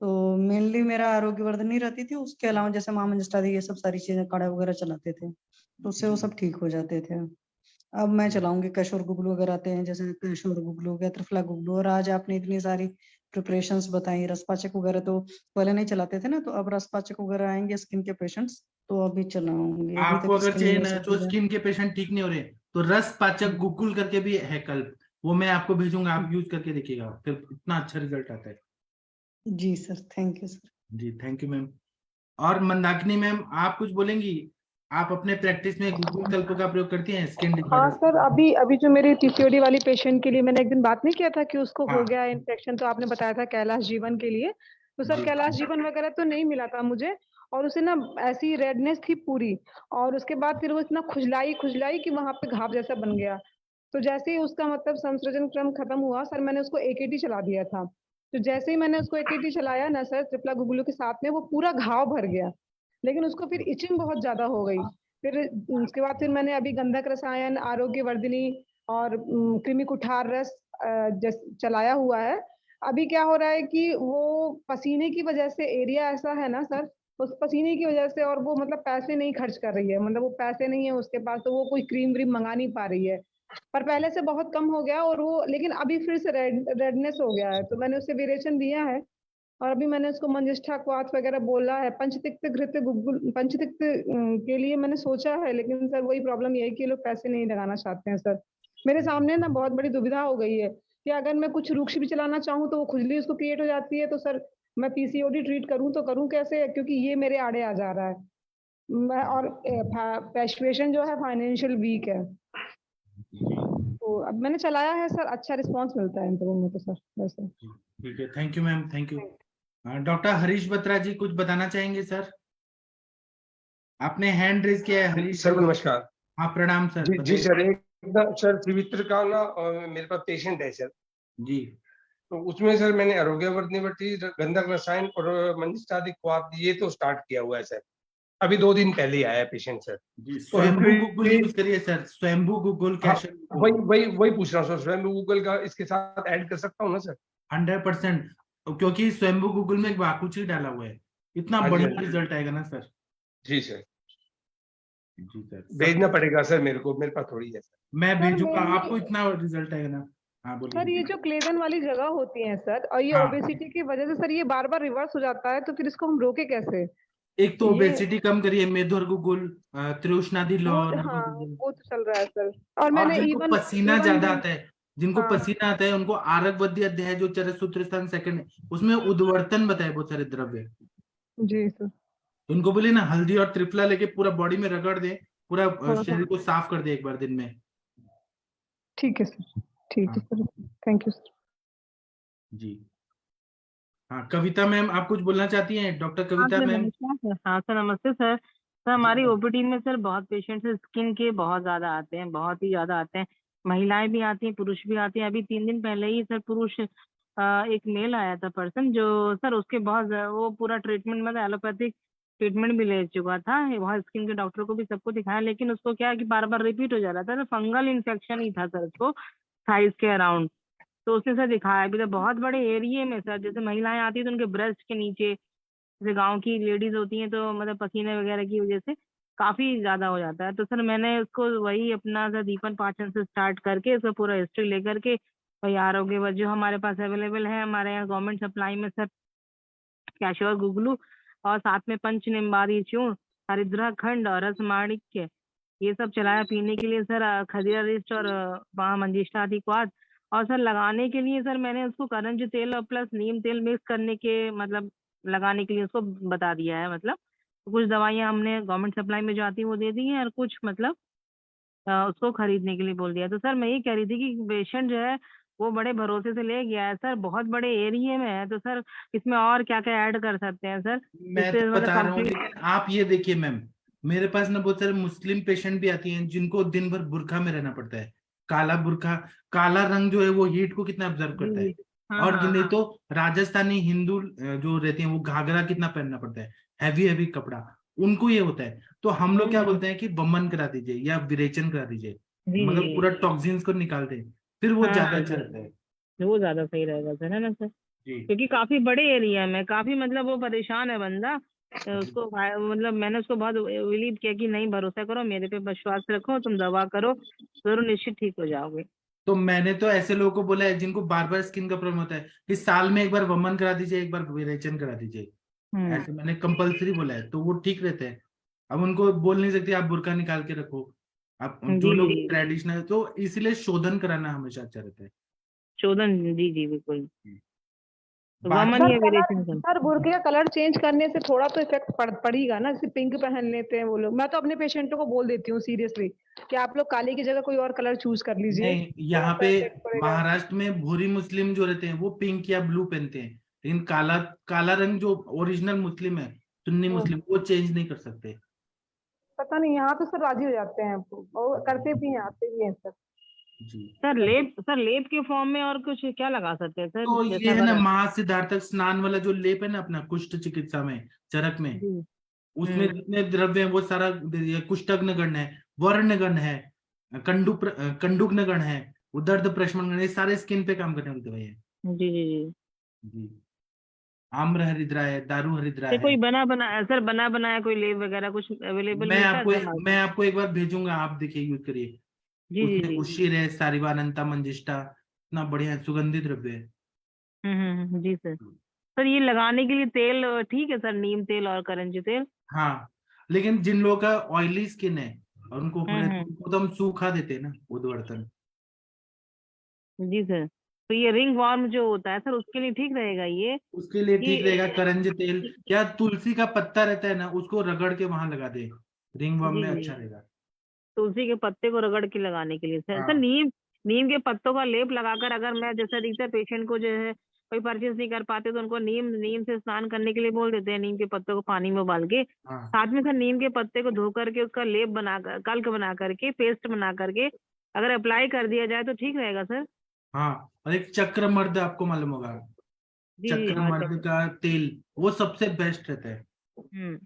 तो मेनली मेरा आरोग्यवर्धनी रहती थी। उसके अलावा जैसे मामंजस्टादी, ये सब सारी चीजें, काढ़ा वगैरह चलाते थे, तो उससे वो जी सब ठीक हो जाते थे। अब मैं चलाऊंगी कैशोर गुगलू वगैरह आते हैं, जैसे कैशोर गुगलू हो गया, त्रिफला गुगलू। और आज आपने इतनी सारी प्रिपरेशंस बताई, रसपाचक वगैरह तो पहले नहीं चलाते थे ना, तो अब रसपाचक वगैरह आएंगे स्किन के पेशेंट्स, तो अभी चलाऊंगी। अभी आपको तक अगर स्किन में चाहिए ये ना, सब जो चीजें। स्किन के पेशेंट ठीक नहीं हो रहे, तो रस पाचक गुगुल करके भी है कल्प, वो मैं आपको भेजूंगा, आप यूज करके देखिएगा, फिर इतना अच्छा रिजल्ट आता है। जी सर, थैंक यू सर। जी थैंक यू मैम। और मंदाकिनी मैम, आप कुछ बोलेंगी? आप अपने प्रैक्टिस में गूगल कल्प का प्रयोग करती हैं स्किन हाँ डिसऑर्डर? सर, अभी अभी जो मेरी पीसीओडी वाली पेशेंट के लिए मैंने एक दिन बात नहीं किया था कि उसको हो हाँ गया इन्फेक्शन, तो आपने बताया था कैलाश जीवन के लिए। तो सर जी कैलाश जीवन वगैरह तो नहीं मिला था मुझे, और उसे ना ऐसी रेडनेस थी पूरी, और उसके बाद फिर वो इतना खुजलाई खुजलाई कि वहां पे घाव जैसा बन गया। तो जैसे ही उसका मतलब संसर्जन क्रम खत्म हुआ सर, मैंने उसको एकेटी चला दिया था। तो जैसे ही मैंने उसको एकेटी चलाया ना सर, ट्रिपला गुगलू के साथ में, वो पूरा घाव भर गया, लेकिन उसको फिर इचिंग बहुत ज्यादा हो गई। फिर उसके बाद फिर मैंने अभी गंधक रसायन, आरोग्य वर्धिनी और कृमि कुठार रस चलाया हुआ है। अभी क्या हो रहा है कि वो पसीने की वजह से, एरिया ऐसा है ना सर, उस पसीने की वजह से, और वो मतलब पैसे नहीं खर्च कर रही है, मतलब वो पैसे नहीं है उसके पास, तो वो कोई क्रीम व्रीम मंगा नहीं पा रही है। पर पहले से बहुत कम हो गया, और वो लेकिन अभी फिर से रेडनेस हो गया है, तो मैंने उसे विरेचन दिया है। और अभी मैंने उसको मंजिष्ठा क्वाथ वगैरह बोला है, पंचतिक्त घृत गुग्गुल, पंचतिक्त के लिए मैंने सोचा है, लेकिन सर वही प्रॉब्लम यही कि ये लोग पैसे नहीं लगाना चाहते हैं सर। मेरे सामने ना बहुत बड़ी दुविधा हो गई है कि अगर मैं कुछ रुक्ष भी चलाना चाहूँ तो वो खुजली उसको क्रिएट हो जाती है, तो सर मैं पीसीओडी ट्रीट करूँ तो करूँ कैसे, क्योंकि ये मेरे आड़े आ जा रहा है। मैं और पेशवेशन जो है फाइनेंशियल वीक है। तो अब मैंने चलाया है सर, अच्छा रिस्पॉन्स मिलता है इंटरव्यू में तो सर वैसे। ठीक है, thank you ma'am, thank you. Doctor Harish Batra ji कुछ बताना चाहेंगे सर? आपने हैंड रेज किया है हरीश सर जी। नमस्कार। हाँ प्रणाम सर, जी जी बताइए। सर, एक सर त्रिवित्र का ना मेरे पास पेशेंट है सर। जी तो उसमें सर मैंने आरोग्यवर्धिनी, गंधक रसायन और मंजिष्ठादि क्वाथ ये तो स्टार्ट किया हुआ है सर। अभी 2 दिन पहले ही आया है पेशेंट सर। जी, और स्वयंभू गुगुल यूज करिए सर, स्वयंभू गुगुल, हाँ, कैशोर वही गुगुल। वही वही पूछ रहा हूँ सर, स्वयं गूगल का इसके साथ ऐड कर सकता हूँ ना सर? 100%, क्योंकि स्वयंभू गूगल में एक वाकुची डाला हुआ है, इतना हाँ जी, हाँ बढ़िया जी रिजल्ट आएगा ना सर। जी सर। जी सर, भेजना सब पड़ेगा सर मेरे को, मेरे पास थोड़ी है सर। मैं सर भेजूंगा मेरी, आपको, इतना रिजल्ट आएगा ना। हाँ सर ये बोलिए। जो क्लेदन वाली जगह होती है सर, और ये हाँ, ओबेसिटी की वजह से सर ये बार बार रिवर्स हो जाता है, तो फिर इसको हम रोके कैसे? एक तो ये ओबेसिटी कम करिए, मेधुर गुगुल, त्रिउष्णादि वो, लौ, नव हाँ गुगुल। वो तो चल रहा है सर। और और मैंने जिनको इवन पसीना इवन ज्यादा आता है, जिनको हाँ पसीना आता है, उनको आरक वध्य अध्याय जो चरसूत्र स्थान सेकंड, उसमें उद्वर्तन बताए बहुत सारे द्रव्य। जी सर। उनको बोलिए ना हल्दी और त्रिफला लेके पूरा बॉडी में रगड़ दे, पूरा हाँ शरीर को साफ कर दे एक बार दिन में। ठीक है सर, ठीक है हाँ सर, थैंक यू सर। जी। हाँ कविता मैम, आप कुछ बोलना चाहती हैं? डॉक्टर हाँ कविता सर मैम। नमस्कार सर। हाँ सर नमस्ते सर। सर जी हमारी ओपीडी में सर बहुत पेशेंट्स स्किन के बहुत ज्यादा आते हैं, बहुत ही ज्यादा आते हैं। महिलाएं भी आती हैं, पुरुष भी आते हैं। अभी 3 दिन पहले ही सर पुरुष एक मेल आया था पर्सन, जो सर उसके वो पूरा ट्रीटमेंट मतलब एलोपैथिक ट्रीटमेंट भी ले चुका था, वहाँ स्किन के डॉक्टर को भी सबको दिखाया, लेकिन उसको क्या है कि बार बार रिपीट हो जा रहा था, तो फंगल इन्फेक्शन ही था सर उसको, थाइस के अराउंड। तो उसने सर दिखाया भी, तो बहुत बड़े एरिया में सर, जैसे महिलाएं आती है तो उनके ब्रेस्ट के नीचे, जैसे गांव की लेडीज होती हैं तो मतलब पसीने वगैरह की वजह से काफी ज्यादा हो जाता है। तो सर मैंने उसको वही अपना सर दीपन पाचन से स्टार्ट करके उसका पूरा हिस्ट्री लेकर के वही आरोग्य जो हमारे पास अवेलेबल है हमारे यहाँ गवर्नमेंट सप्लाई में सर, कैशोर गुगलू और साथ में पंच निम्बारी चूर्ण, हरिद्रा खंड और रस माणिक्य, ये सब चलाया पीने के लिए सर, खदीरा रिस्ट और मंजिष्ठा आदि क्वाथ। और सर लगाने के लिए सर मैंने उसको करंज तेल और प्लस नीम तेल मिक्स करने के मतलब लगाने के लिए उसको बता दिया है। मतलब कुछ दवाइयाँ हमने गवर्नमेंट सप्लाई में जो आती है वो दे दी है, और कुछ मतलब उसको खरीदने के लिए बोल दिया। तो सर मैं ये कह रही थी कि पेशेंट जो है वो बड़े भरोसे से ले गया है सर, बहुत बड़े एरिया में है, तो सर इसमें और क्या क्या ऐड कर सकते हैं सर, मैं जिससे तो मतलब बता रहा हूँ, कंप्लीट। लेकिन आप ये देखिए मैम, मेरे पास ना बहुत सारे मुस्लिम पेशेंट भी आती हैं जिनको दिन भर बुर्का में रहना पड़ता है। काला बुर्का, काला रंग जो है वो हीट को कितना ऑब्जर्व जी करता जी। है। हाँ और हाँ नहीं हाँ। तो राजस्थानी हिंदू जो रहते हैं वो घाघरा कितना पहनना पड़ता है, हैवी हैवी कपड़ा, उनको ये होता है। तो हम लोग क्या हम्म। बोलते हैं कि वमन करा दीजिए या विरेचन करा दीजिए, जी जी मतलब पूरा जी। टॉक्सिन्स को निकाल दें, फिर वो हाँ ज्यादा हाँ अच्छा जी, रहता है। वो ज्यादा सही रहेगा सर, है ना सर, जी क्योंकि काफी बड़े एरिया में काफी मतलब वो परेशान है बंदा। जी। मतलब मैंने उसको बहुत बिलीव किया कि नहीं, भरोसा करो मेरे पे, विश्वास रखो, तुम दवा करो, जरूर निश्चित ठीक हो जाओगे। तो मैंने तो ऐसे लोगों को बोला है जिनको बार बार स्किन का प्रॉब्लम होता है कि साल में एक बार वमन करा दीजिए, एक बार विरेचन करा दीजिए, हम्म। ऐसे मैंने कंपलसरी बोला है, तो वो ठीक रहते हैं। अब उनको बोल नहीं सकते आप बुर्का निकाल के रखो, आप जी जो जी लोग जी। ट्रेडिशनल, तो इसलिए शोधन कराना हमेशा अच्छा रहता है। चोदन, जी जी बिल्कुल। वमन बाकी या सर कलर, विरेचन कर। सर बुर्के का कलर चेंज करने से थोड़ा तो इफेक्ट पड़ेगा ना, जैसे पिंक पहन लेते हैं वो लोग। मैं तो अपने पेशेंटों को बोल देती हूँ सीरियसली कि आप लोग काले की जगह कोई और कलर चूज कर लीजिए, नहीं, थोड़ा यहाँ सा पे इफेक्ट पड़ेगा। महाराष्ट्र में भूरी मुस्लिम जो रहते हैं वो पिंक या ब्लू पहनते हैं, लेकिन काला, काला रंग जो ओरिजिनल मुस्लिम है, सुन्नी मुस्लिम, वो चेंज नहीं कर सकते। पता नहीं, यहाँ तो सर राजी हो जाते हैं, वो करते भी हैं, आते भी हैं सर। जी। सर लेप के फॉर्म में और कुछ क्या लगा सकते हैं सर, तो जैसे ये है ना अगर। महासिद्धार्थक स्नान वाला जो लेप है ना अपना कुष्ठ चिकित्सा में, चरक में, जी। उसमें हम्म। जितने द्रव्य है वो सारा ये कुष्ठग्न गण है, वर्ण गण है, कंडुग्न गण है, उदर्द प्रशमन गण, ये सारे स्किन पे काम करने वाली दवाई है। जी जी जी। जी। आम्र हरिद्रा है, दारू हरिद्रा ये है। कोई बना बना सर, बना बनाया कोई लेप वगैरह कुछ अवेलेबल मैं मिलता है आपको सर मार्केट? मैं आपको एक बार भेजूंगा, आप देखिए, यूज करिए। जी जी उसमें जी। उशीर है, सारिवानंता मंजिष्ठा, इतना बढ़िया है, सुगंधित द्रव्य है। जी सर। सर ये लगाने के लिए तेल ठीक है सर, नीम तेल और करंजी तेल? हाँ, लेकिन जिन लोगों का ऑयली स्किन है और उनको हो रहा है, तो हम्म। उनको तो हम सूखा देते हैं ना उद्वर्तन। जी सर। तो ये रिंग वार्म जो होता है सर, उसके लिए ठीक रहेगा ये उसके लिए ठीक कि? रहेगा करंज तेल, या तुलसी का पत्ता रहता है ना, उसको रगड़ के वहां लगा दे, रिंग वर्म जी में जी। अच्छा रहेगा। तुलसी के पत्ते को रगड़ के लगाने के लिए सर हाँ नीम, नीम के पत्तों का लेप लगाकर, अगर मैं जैसे अधिकतर पेशेंट को जो है कोई परचेज नहीं कर पाते तो उनको नीम नीम से स्नान करने के लिए बोल देते हैं, नीम के पत्तों को पानी में उबाल के, हाँ साथ में सर नीम के पत्ते को धो करके उसका लेप बनाकर, कल्क बना करके, पेस्ट बना करके अगर अप्लाई कर दिया जाए तो ठीक रहेगा सर? हाँ। और एक चक्रमर्द आपको मालूम होगा, जी जी हाँ चक्रमर्द का तेल वो सबसे बेस्ट रहता है। हम्म।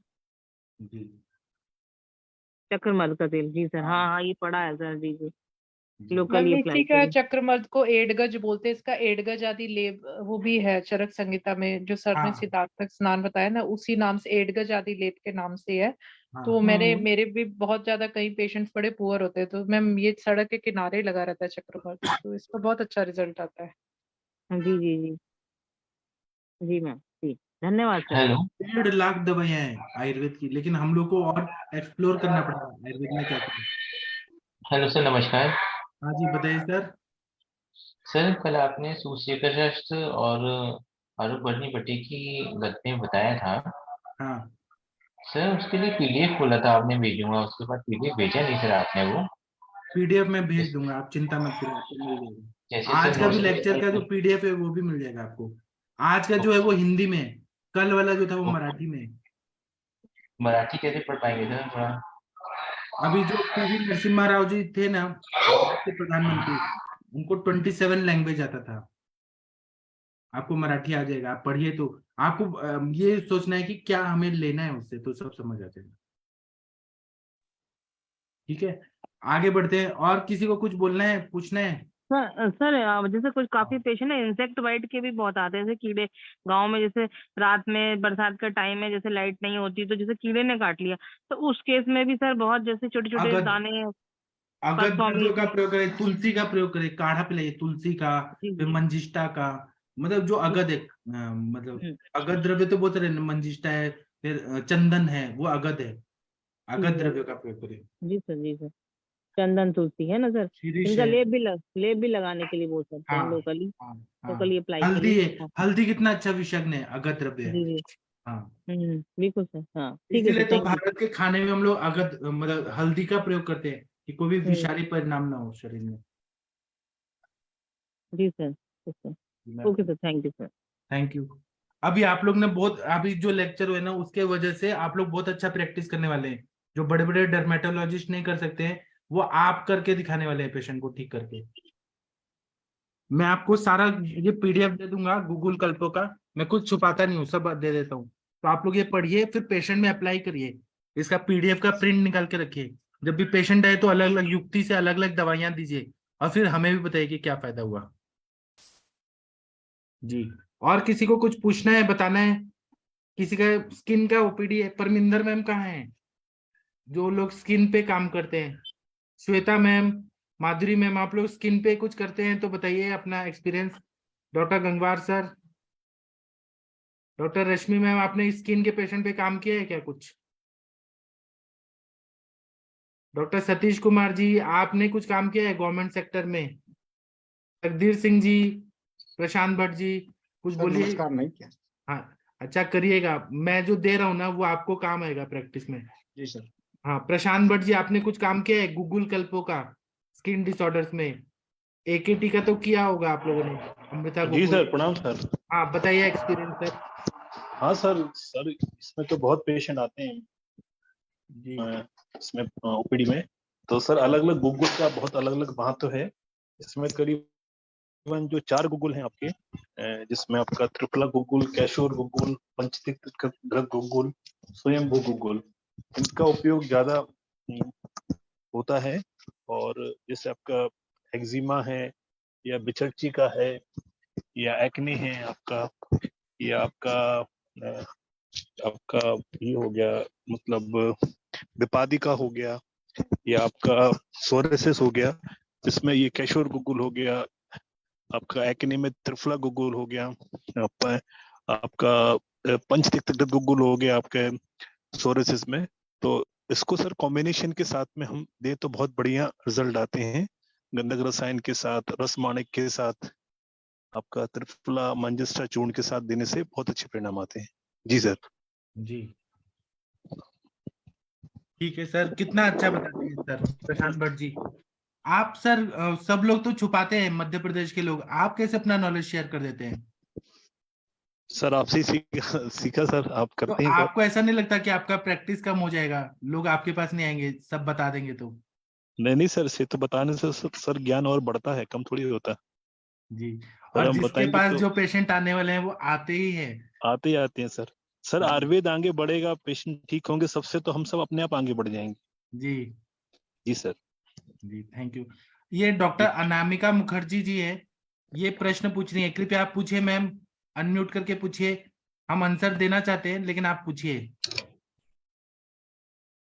जी। चक्रमर्द का तेल, जी सर, हाँ हाँ हाँ ये पड़ा है सर, जी जी, जी। मैम लोकली इसी अप्लाई का करें। चक्रमर्द को एडगज बोलते हैं, इसका एडगज आदि लेप वो भी है चरक संहिता में, जो सर ने हाँ सिद्धार्थक स्नान बताया ना, उसी नाम से एडगज आदि लेप के नाम से है। तो हाँ मेरे हम्म। मेरे भी बहुत ज्यादा कई पेशेंट्स बड़े पुअर होते हैं, तो मैम ये सड़क के किनारे लगा रहता है चक्रमर्द, तो इसका बहुत अच्छा रिजल्ट आता है। जी जी जी। जी मैम, जी, धन्यवाद सर। हेलो। 1.5 लाख दवाइयां हैं आयुर्वेद की, लेकिन हम लोग को और एक्सप्लोर करना पड़ेगा आयुर्वेद में क्या क्या है। हेलो सर, नमस्कार। हाँ जी, बताइए सर। सर कल आपने सूर्यग्रस्त और आरूप वर्णी पट्टी की गत में बताया था। हाँ, सर उसके लिए पीडीएफ खोला था, आपने भेजूंगा, उसके बाद पीडीएफ भेजा नहीं सर आपने वो। पीडीएफ में भेज इस दूंगा, आप चिंता मत करिए, आपको मिल जाएगा। जैसे सर आज का भी नोट्स लेक्चर का जो पीडीएफ है वो भी मिल जाएगा आपको। आज का जो है वो हिंदी में है, कल वाला जो था वो मराठी में है। मराठी कैसे पढ़ पाएंगे सर थोड़ा? अभी जो पीवी नरसिम्हा राव जी थे ना, भारत के प्रधानमंत्री, उनको 27 लैंग्वेज आता था। आपको मराठी आ जाएगा, आप पढ़िए तो आपको ये सोचना है कि क्या हमें लेना है उससे, तो सब समझ आ जाएगा। ठीक है, आगे बढ़ते हैं। और किसी को कुछ बोलना है, पूछना है? सर जैसे कुछ काफी पेशेंट है इंसेक्ट बाइट के भी बहुत आते हैं, जैसे कीड़े गांव में, जैसे रात में बरसात का टाइम है, जैसे लाइट नहीं होती तो जैसे कीड़े ने काट लिया, तो उस केस में भी सर बहुत जैसे छोटे छोटे अगर दाने अगर पल्सोमी। द्रव्यों का प्रयोग करें, तुलसी का प्रयोग करें, काढ़ा पिलाइए तुलसी का, जी फिर जी। मंजिष्ठा का, मतलब जो जी। अगध है, मतलब हम्म। अगध द्रव्य तो बहुत सारे हैं, मंजिष्ठा है, फिर चंदन है, वो अगध है, जी अगध जी। द्रव्यों का प्रयोग करें। जी सर, जी सर, चंदन तुलसी है ना सर, शीरीष इनका है। लेप भी लगाने के लिए बोल सकते हैं हाँ लोकली, हाँ लोकली हाँ। अप्लाई के हल्दी लिए। है, हाँ। हल्दी कितना अच्छा विषग्न है, अगध द्रव्य है। जी जी। हाँ, बिल्कुल सर, हाँ ठीक है इसीलिए सर, तो थैंक यू। भारत के खाने में हम लोग अगध मतलब हल्दी का प्रयोग करते हैं कि कोई भी हम्म। विषारी परिणाम ना हो शरीर में। जी sir, okay sir, thank you sir. Thank you. अभी आप लोग ने बहुत, अभी जो लेक्चर हुए ना उसके वजह से आप लोग बहुत अच्छा प्रैक्टिस करने वाले हैं। जो बड़े बड़े डर्मेटोलॉजिस्ट नहीं कर सकते हैं वो आप करके दिखाने वाले हैं पेशेंट को ठीक करके। मैं आपको सारा ये पीडीएफ दे दूंगा गूगल कल्पो का, मैं कुछ छुपाता नहीं हूँ, सब दे देता हूँ। तो आप लोग ये पढ़िए, फिर पेशेंट में अप्लाई करिए। इसका पीडीएफ का प्रिंट निकाल के रखिए। जब भी पेशेंट आए तो अलग अलग युक्ति से अलग अलग दवाइयां दीजिए, और फिर हमें भी बताइए कि क्या फायदा हुआ जी। और किसी को कुछ पूछना है, बताना है? किसी का स्किन का ओपीडी है? परमिंदर मैम कहाँ है, जो लोग स्किन पे काम करते हैं? श्वेता मैम, माधुरी मैम, आप लोग स्किन पे कुछ करते हैं तो बताइए अपना experience. Doctor Gangwar sir, doctor Rashmi ma'am, आपने स्किन के पेशेंट पे काम किया है क्या कुछ? डॉक्टर सतीश कुमार जी, आपने कुछ काम किया है गवर्नमेंट सेक्टर में? जगदीर सिंह जी, प्रशांत भट्ट जी, कुछ बोलिए। नमस्कार, नहीं किया। हाँ, अच्छा करिएगा, मैं जो दे रहा हूँ ना वो आपको काम आएगा प्रैक्टिस में। जी सर। हाँ, प्रशांत भट्ट जी, आपने कुछ काम किया है गूगल कल्पो का स्किन डिसऑर्डर्स में? एकेटी का तो किया होगा आप लोगों ने, अमृता जी गूगल। सर, प्रणाम सर। हाँ, बताइए एक्सपीरियंस सर। हाँ सर इसमें तो बहुत पेशेंट आते हैं जी इसमें ओपीडी में। तो सर अलग अलग गूगल का बहुत अलग अलग महत्व है। इसमें करीबन जो 4 गूगल हैं आपके, जिसमें आपका त्रिफला गूगल, कैशोर गूगल, पंचतिक गूगल, स्वयंभू गूगल, इनका उपयोग ज्यादा होता है। और जैसे आपका एक्जिमा है या बिचर्ची का है या एक्ने है आपका, या आपका ये हो गया, मतलब विपादिका हो गया, या आपका सोरेसिस हो गया, जिसमें ये कैशोर गूगल हो गया, आपका एक्ने में त्रिफला गूगल हो गया, आपका पंचतिक गूगल हो गया आपके सोरेसिस में। तो इसको सर कॉम्बिनेशन के साथ में हम दे तो बहुत बढ़िया रिजल्ट आते हैं। गंधक रसायन के साथ, रस माणिक के साथ, आपका त्रिफला मंजिष्ठा चूर्ण के साथ देने से बहुत अच्छे परिणाम आते हैं। जी सर। जी ठीक है सर, कितना अच्छा बताते हैं सर प्रशांत भट्ट जी। आप सर सब लोग तो छुपाते हैं मध्य प्रदेश के लोग, आप कैसे अपना नॉलेज शेयर कर देते हैं? सर आपसे ही सीखा सर, आप तो करते हैं सर। आपको ऐसा नहीं लगता कि आपका प्रैक्टिस कम हो जाएगा, लोग आपके पास नहीं आएंगे, सब बता देंगे तो? नहीं सर, से तो बताने से सर ज्ञान और बढ़ता है, कम थोड़ी होता। जी, सर और हम जिसके बताएंगे पास तो जो पेशेंट आने वाले हैं वो आते ही हैं। आते ही आते हैं सर। सर आयुर्वेद आगे बढ़ेगा, पेशेंट ठीक होंगे सबसे, तो हम सब अपने आप आगे बढ़ जाएंगे। जी जी सर। जी थैंक यू। ये डॉक्टर अनामिका मुखर्जी जी है, ये प्रश्न पूछ रही है, कृपया आप पूछिए मैम, अनम्यूट करके पूछिए, हम आंसर देना चाहते हैं लेकिन आप पूछिए।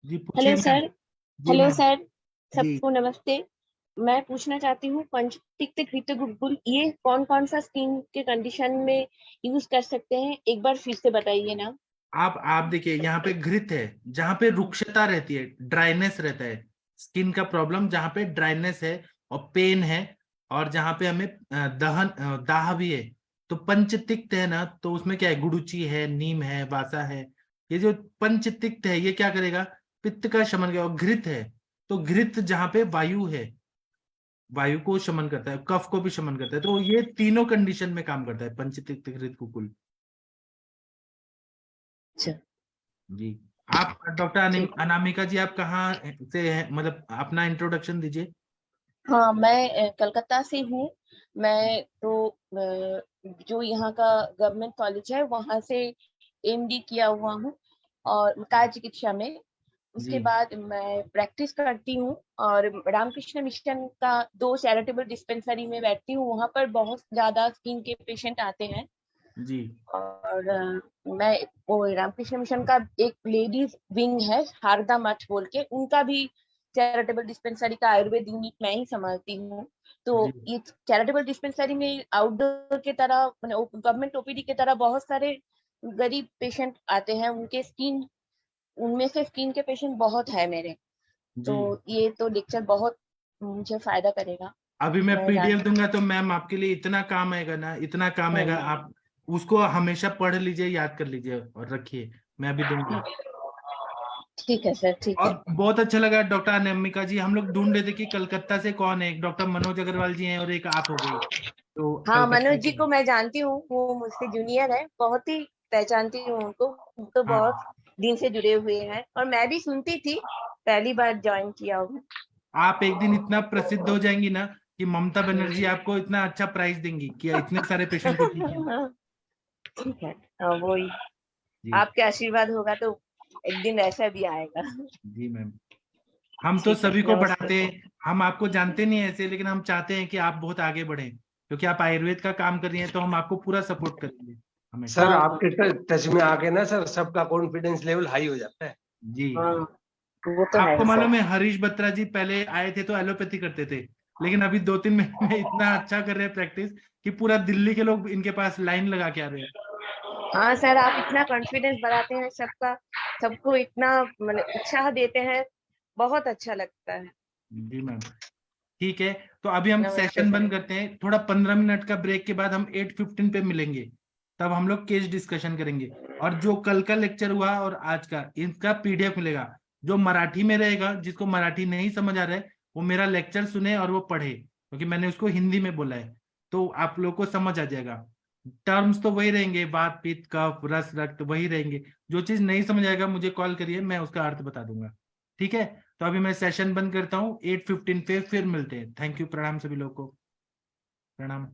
जी पूछिए हेलो मैम। सर। जी हेलो मैम। सर, जी सबको नमस्ते। मैं पूछना चाहती हूँ पंचतिक गूगल ये कौन कौन सा स्किन के कंडीशन में यूज कर सकते हैं, एक बार फिर से बताइए ना। आप देखिए, यहाँ पे घृत है, जहाँ पे रुक्षता रहती है, ड्राइनेस रहता है, स्किन का प्रॉब्लम जहाँ पे ड्राइनेस है और पेन है, और जहाँ पे हमें दाह भी है, तो पंचतिक्त है ना, तो उसमें क्या है, गुडुचि है, नीम है, वासा है। ये जो पंचतिक्त है ये क्या करेगा, पित्त का शमन करेगा। और घृत है, तो घृत जहाँ पे वायु है, वायु को शमन करता है, कफ को भी शमन करता है, तो ये तीनों कंडीशन में काम करता है पंचतिक्त घृत कुकुल। अच्छा जी, आप डॉक्टर अनामिका जी, आप कहाँ से हैं, मतलब अपना इंट्रोडक्शन दीजिए। हाँ, मैं कलकत्ता से हूँ। मैं तो जो यहाँ का गवर्नमेंट कॉलेज है वहाँ से एमडी किया हुआ हूँ और काय चिकित्सा में। उसके जी बाद मैं प्रैक्टिस करती हूँ और रामकृष्ण मिशन का 2 चैरिटेबल डिस्पेंसरी में बैठती हूँ। वहाँ पर बहुत ज्यादा स्किन के पेशेंट आते हैं। जी और मैं वो रामकृष्ण मिशन का एक लेडीज विंग है शारदा मठ बोल के, उनका भी चैरिटेबल डिस्पेंसरी का आयुर्वेद यूनिट मैं ही संभालती हूँ। तो जी ये चैरिटेबल डिस्पेंसरी में आउटडोर के तरह, गवर्नमेंट ओपीडी की तरह बहुत सारे गरीब पेशेंट आते हैं, उनमें से स्किन के पेशेंट बहुत है मेरे। तो जी। ये तो लेक्चर बहुत मुझे फायदा करेगा। अभी मैं मैं पीडीएफ दूंगा तो मैम आपके लिए इतना काम आएगा ना, इतना काम आएगा, आप उसको हमेशा पढ़ लीजिए, याद कर लीजिए और रखिए, मैं अभी दूंगा। ठीक है सर, ठीक है। और बहुत अच्छा लगा डॉक्टर अनामिका जी, हम लोग ढूंढ रहे थे कि कलकत्ता से कौन है, एक डॉक्टर मनोज अग्रवाल जी हैं और एक आप हो गई। तो हाँ, कलकत्ता मनोज जी से। को मैं जानती हूँ, वो मुझसे जूनियर है, बहुत ही पहचानती हूँ उनको, वो तो हाँ। बहुत दिन से जुड़े हुए हैं और मैं भी सुनती थी, पहली बार ज्वाइन किया हूँ। आप एक दिन इतना प्रसिद्ध हो जाएंगी ना कि ममता बनर्जी आपको इतना अच्छा प्राइज देंगी कि इतने सारे पेशेंट को ठीक किया। ठीक है, हाँ, वही जी आपके आशीर्वाद होगा तो एक दिन ऐसा भी आएगा। जी मैम, हम तो ठीक है, सभी को नमस्ते। बढ़ाते हैं, हम आपको जानते नहीं ऐसे, लेकिन हम चाहते हैं कि आप बहुत आगे बढ़े, क्योंकि आप आयुर्वेद का काम कर रही हैं, तो हम आपको पूरा सपोर्ट करेंगे हमेशा। सर आपके टच में आके ना सर सबका कॉन्फिडेंस लेवल हाई हो जाता है। जी हाँ, वो तो है आपको सर। मालूम है हरीश बत्रा जी पहले आए थे तो एलोपैथी करते थे, लेकिन अभी 2-3 महीने में इतना अच्छा कर रहे हैं प्रैक्टिस कि पूरा दिल्ली के लोग इनके पास लाइन लगा के आ रहे हैं। हाँ सर, आप इतना कॉन्फिडेंस बढ़ाते हैं सबका, सबको इतना मतलब उत्साह देते हैं, बहुत अच्छा लगता है। जी मैम, ठीक है, तो अभी हम नमस्ते सेशन सर। बंद करते हैं, थोड़ा 15 मिनट का ब्रेक के बाद हम 8:15 पे मिलेंगे, तब हम लोग केस डिस्कशन करेंगे। और जो कल का लेक्चर हुआ और आज का, इनका पीडीएफ मिलेगा, जो मराठी में रहेगा, जिसको मराठी नहीं समझ आ रहा है वो मेरा लेक्चर सुने और वो पढ़े, क्योंकि मैंने उसको हिंदी में बोला है, तो आप लोग को समझ आ जाएगा। टर्म्स तो वही रहेंगे, वात पित्त कफ रस रक्त वही रहेंगे, जो चीज नहीं समझ आएगा मुझे कॉल करिए, मैं उसका अर्थ बता दूंगा। ठीक है, तो अभी मैं सेशन बंद करता हूँ, 8:15 पे फिर मिलते हैं। थैंक यू, प्रणाम सभी लोग को, प्रणाम।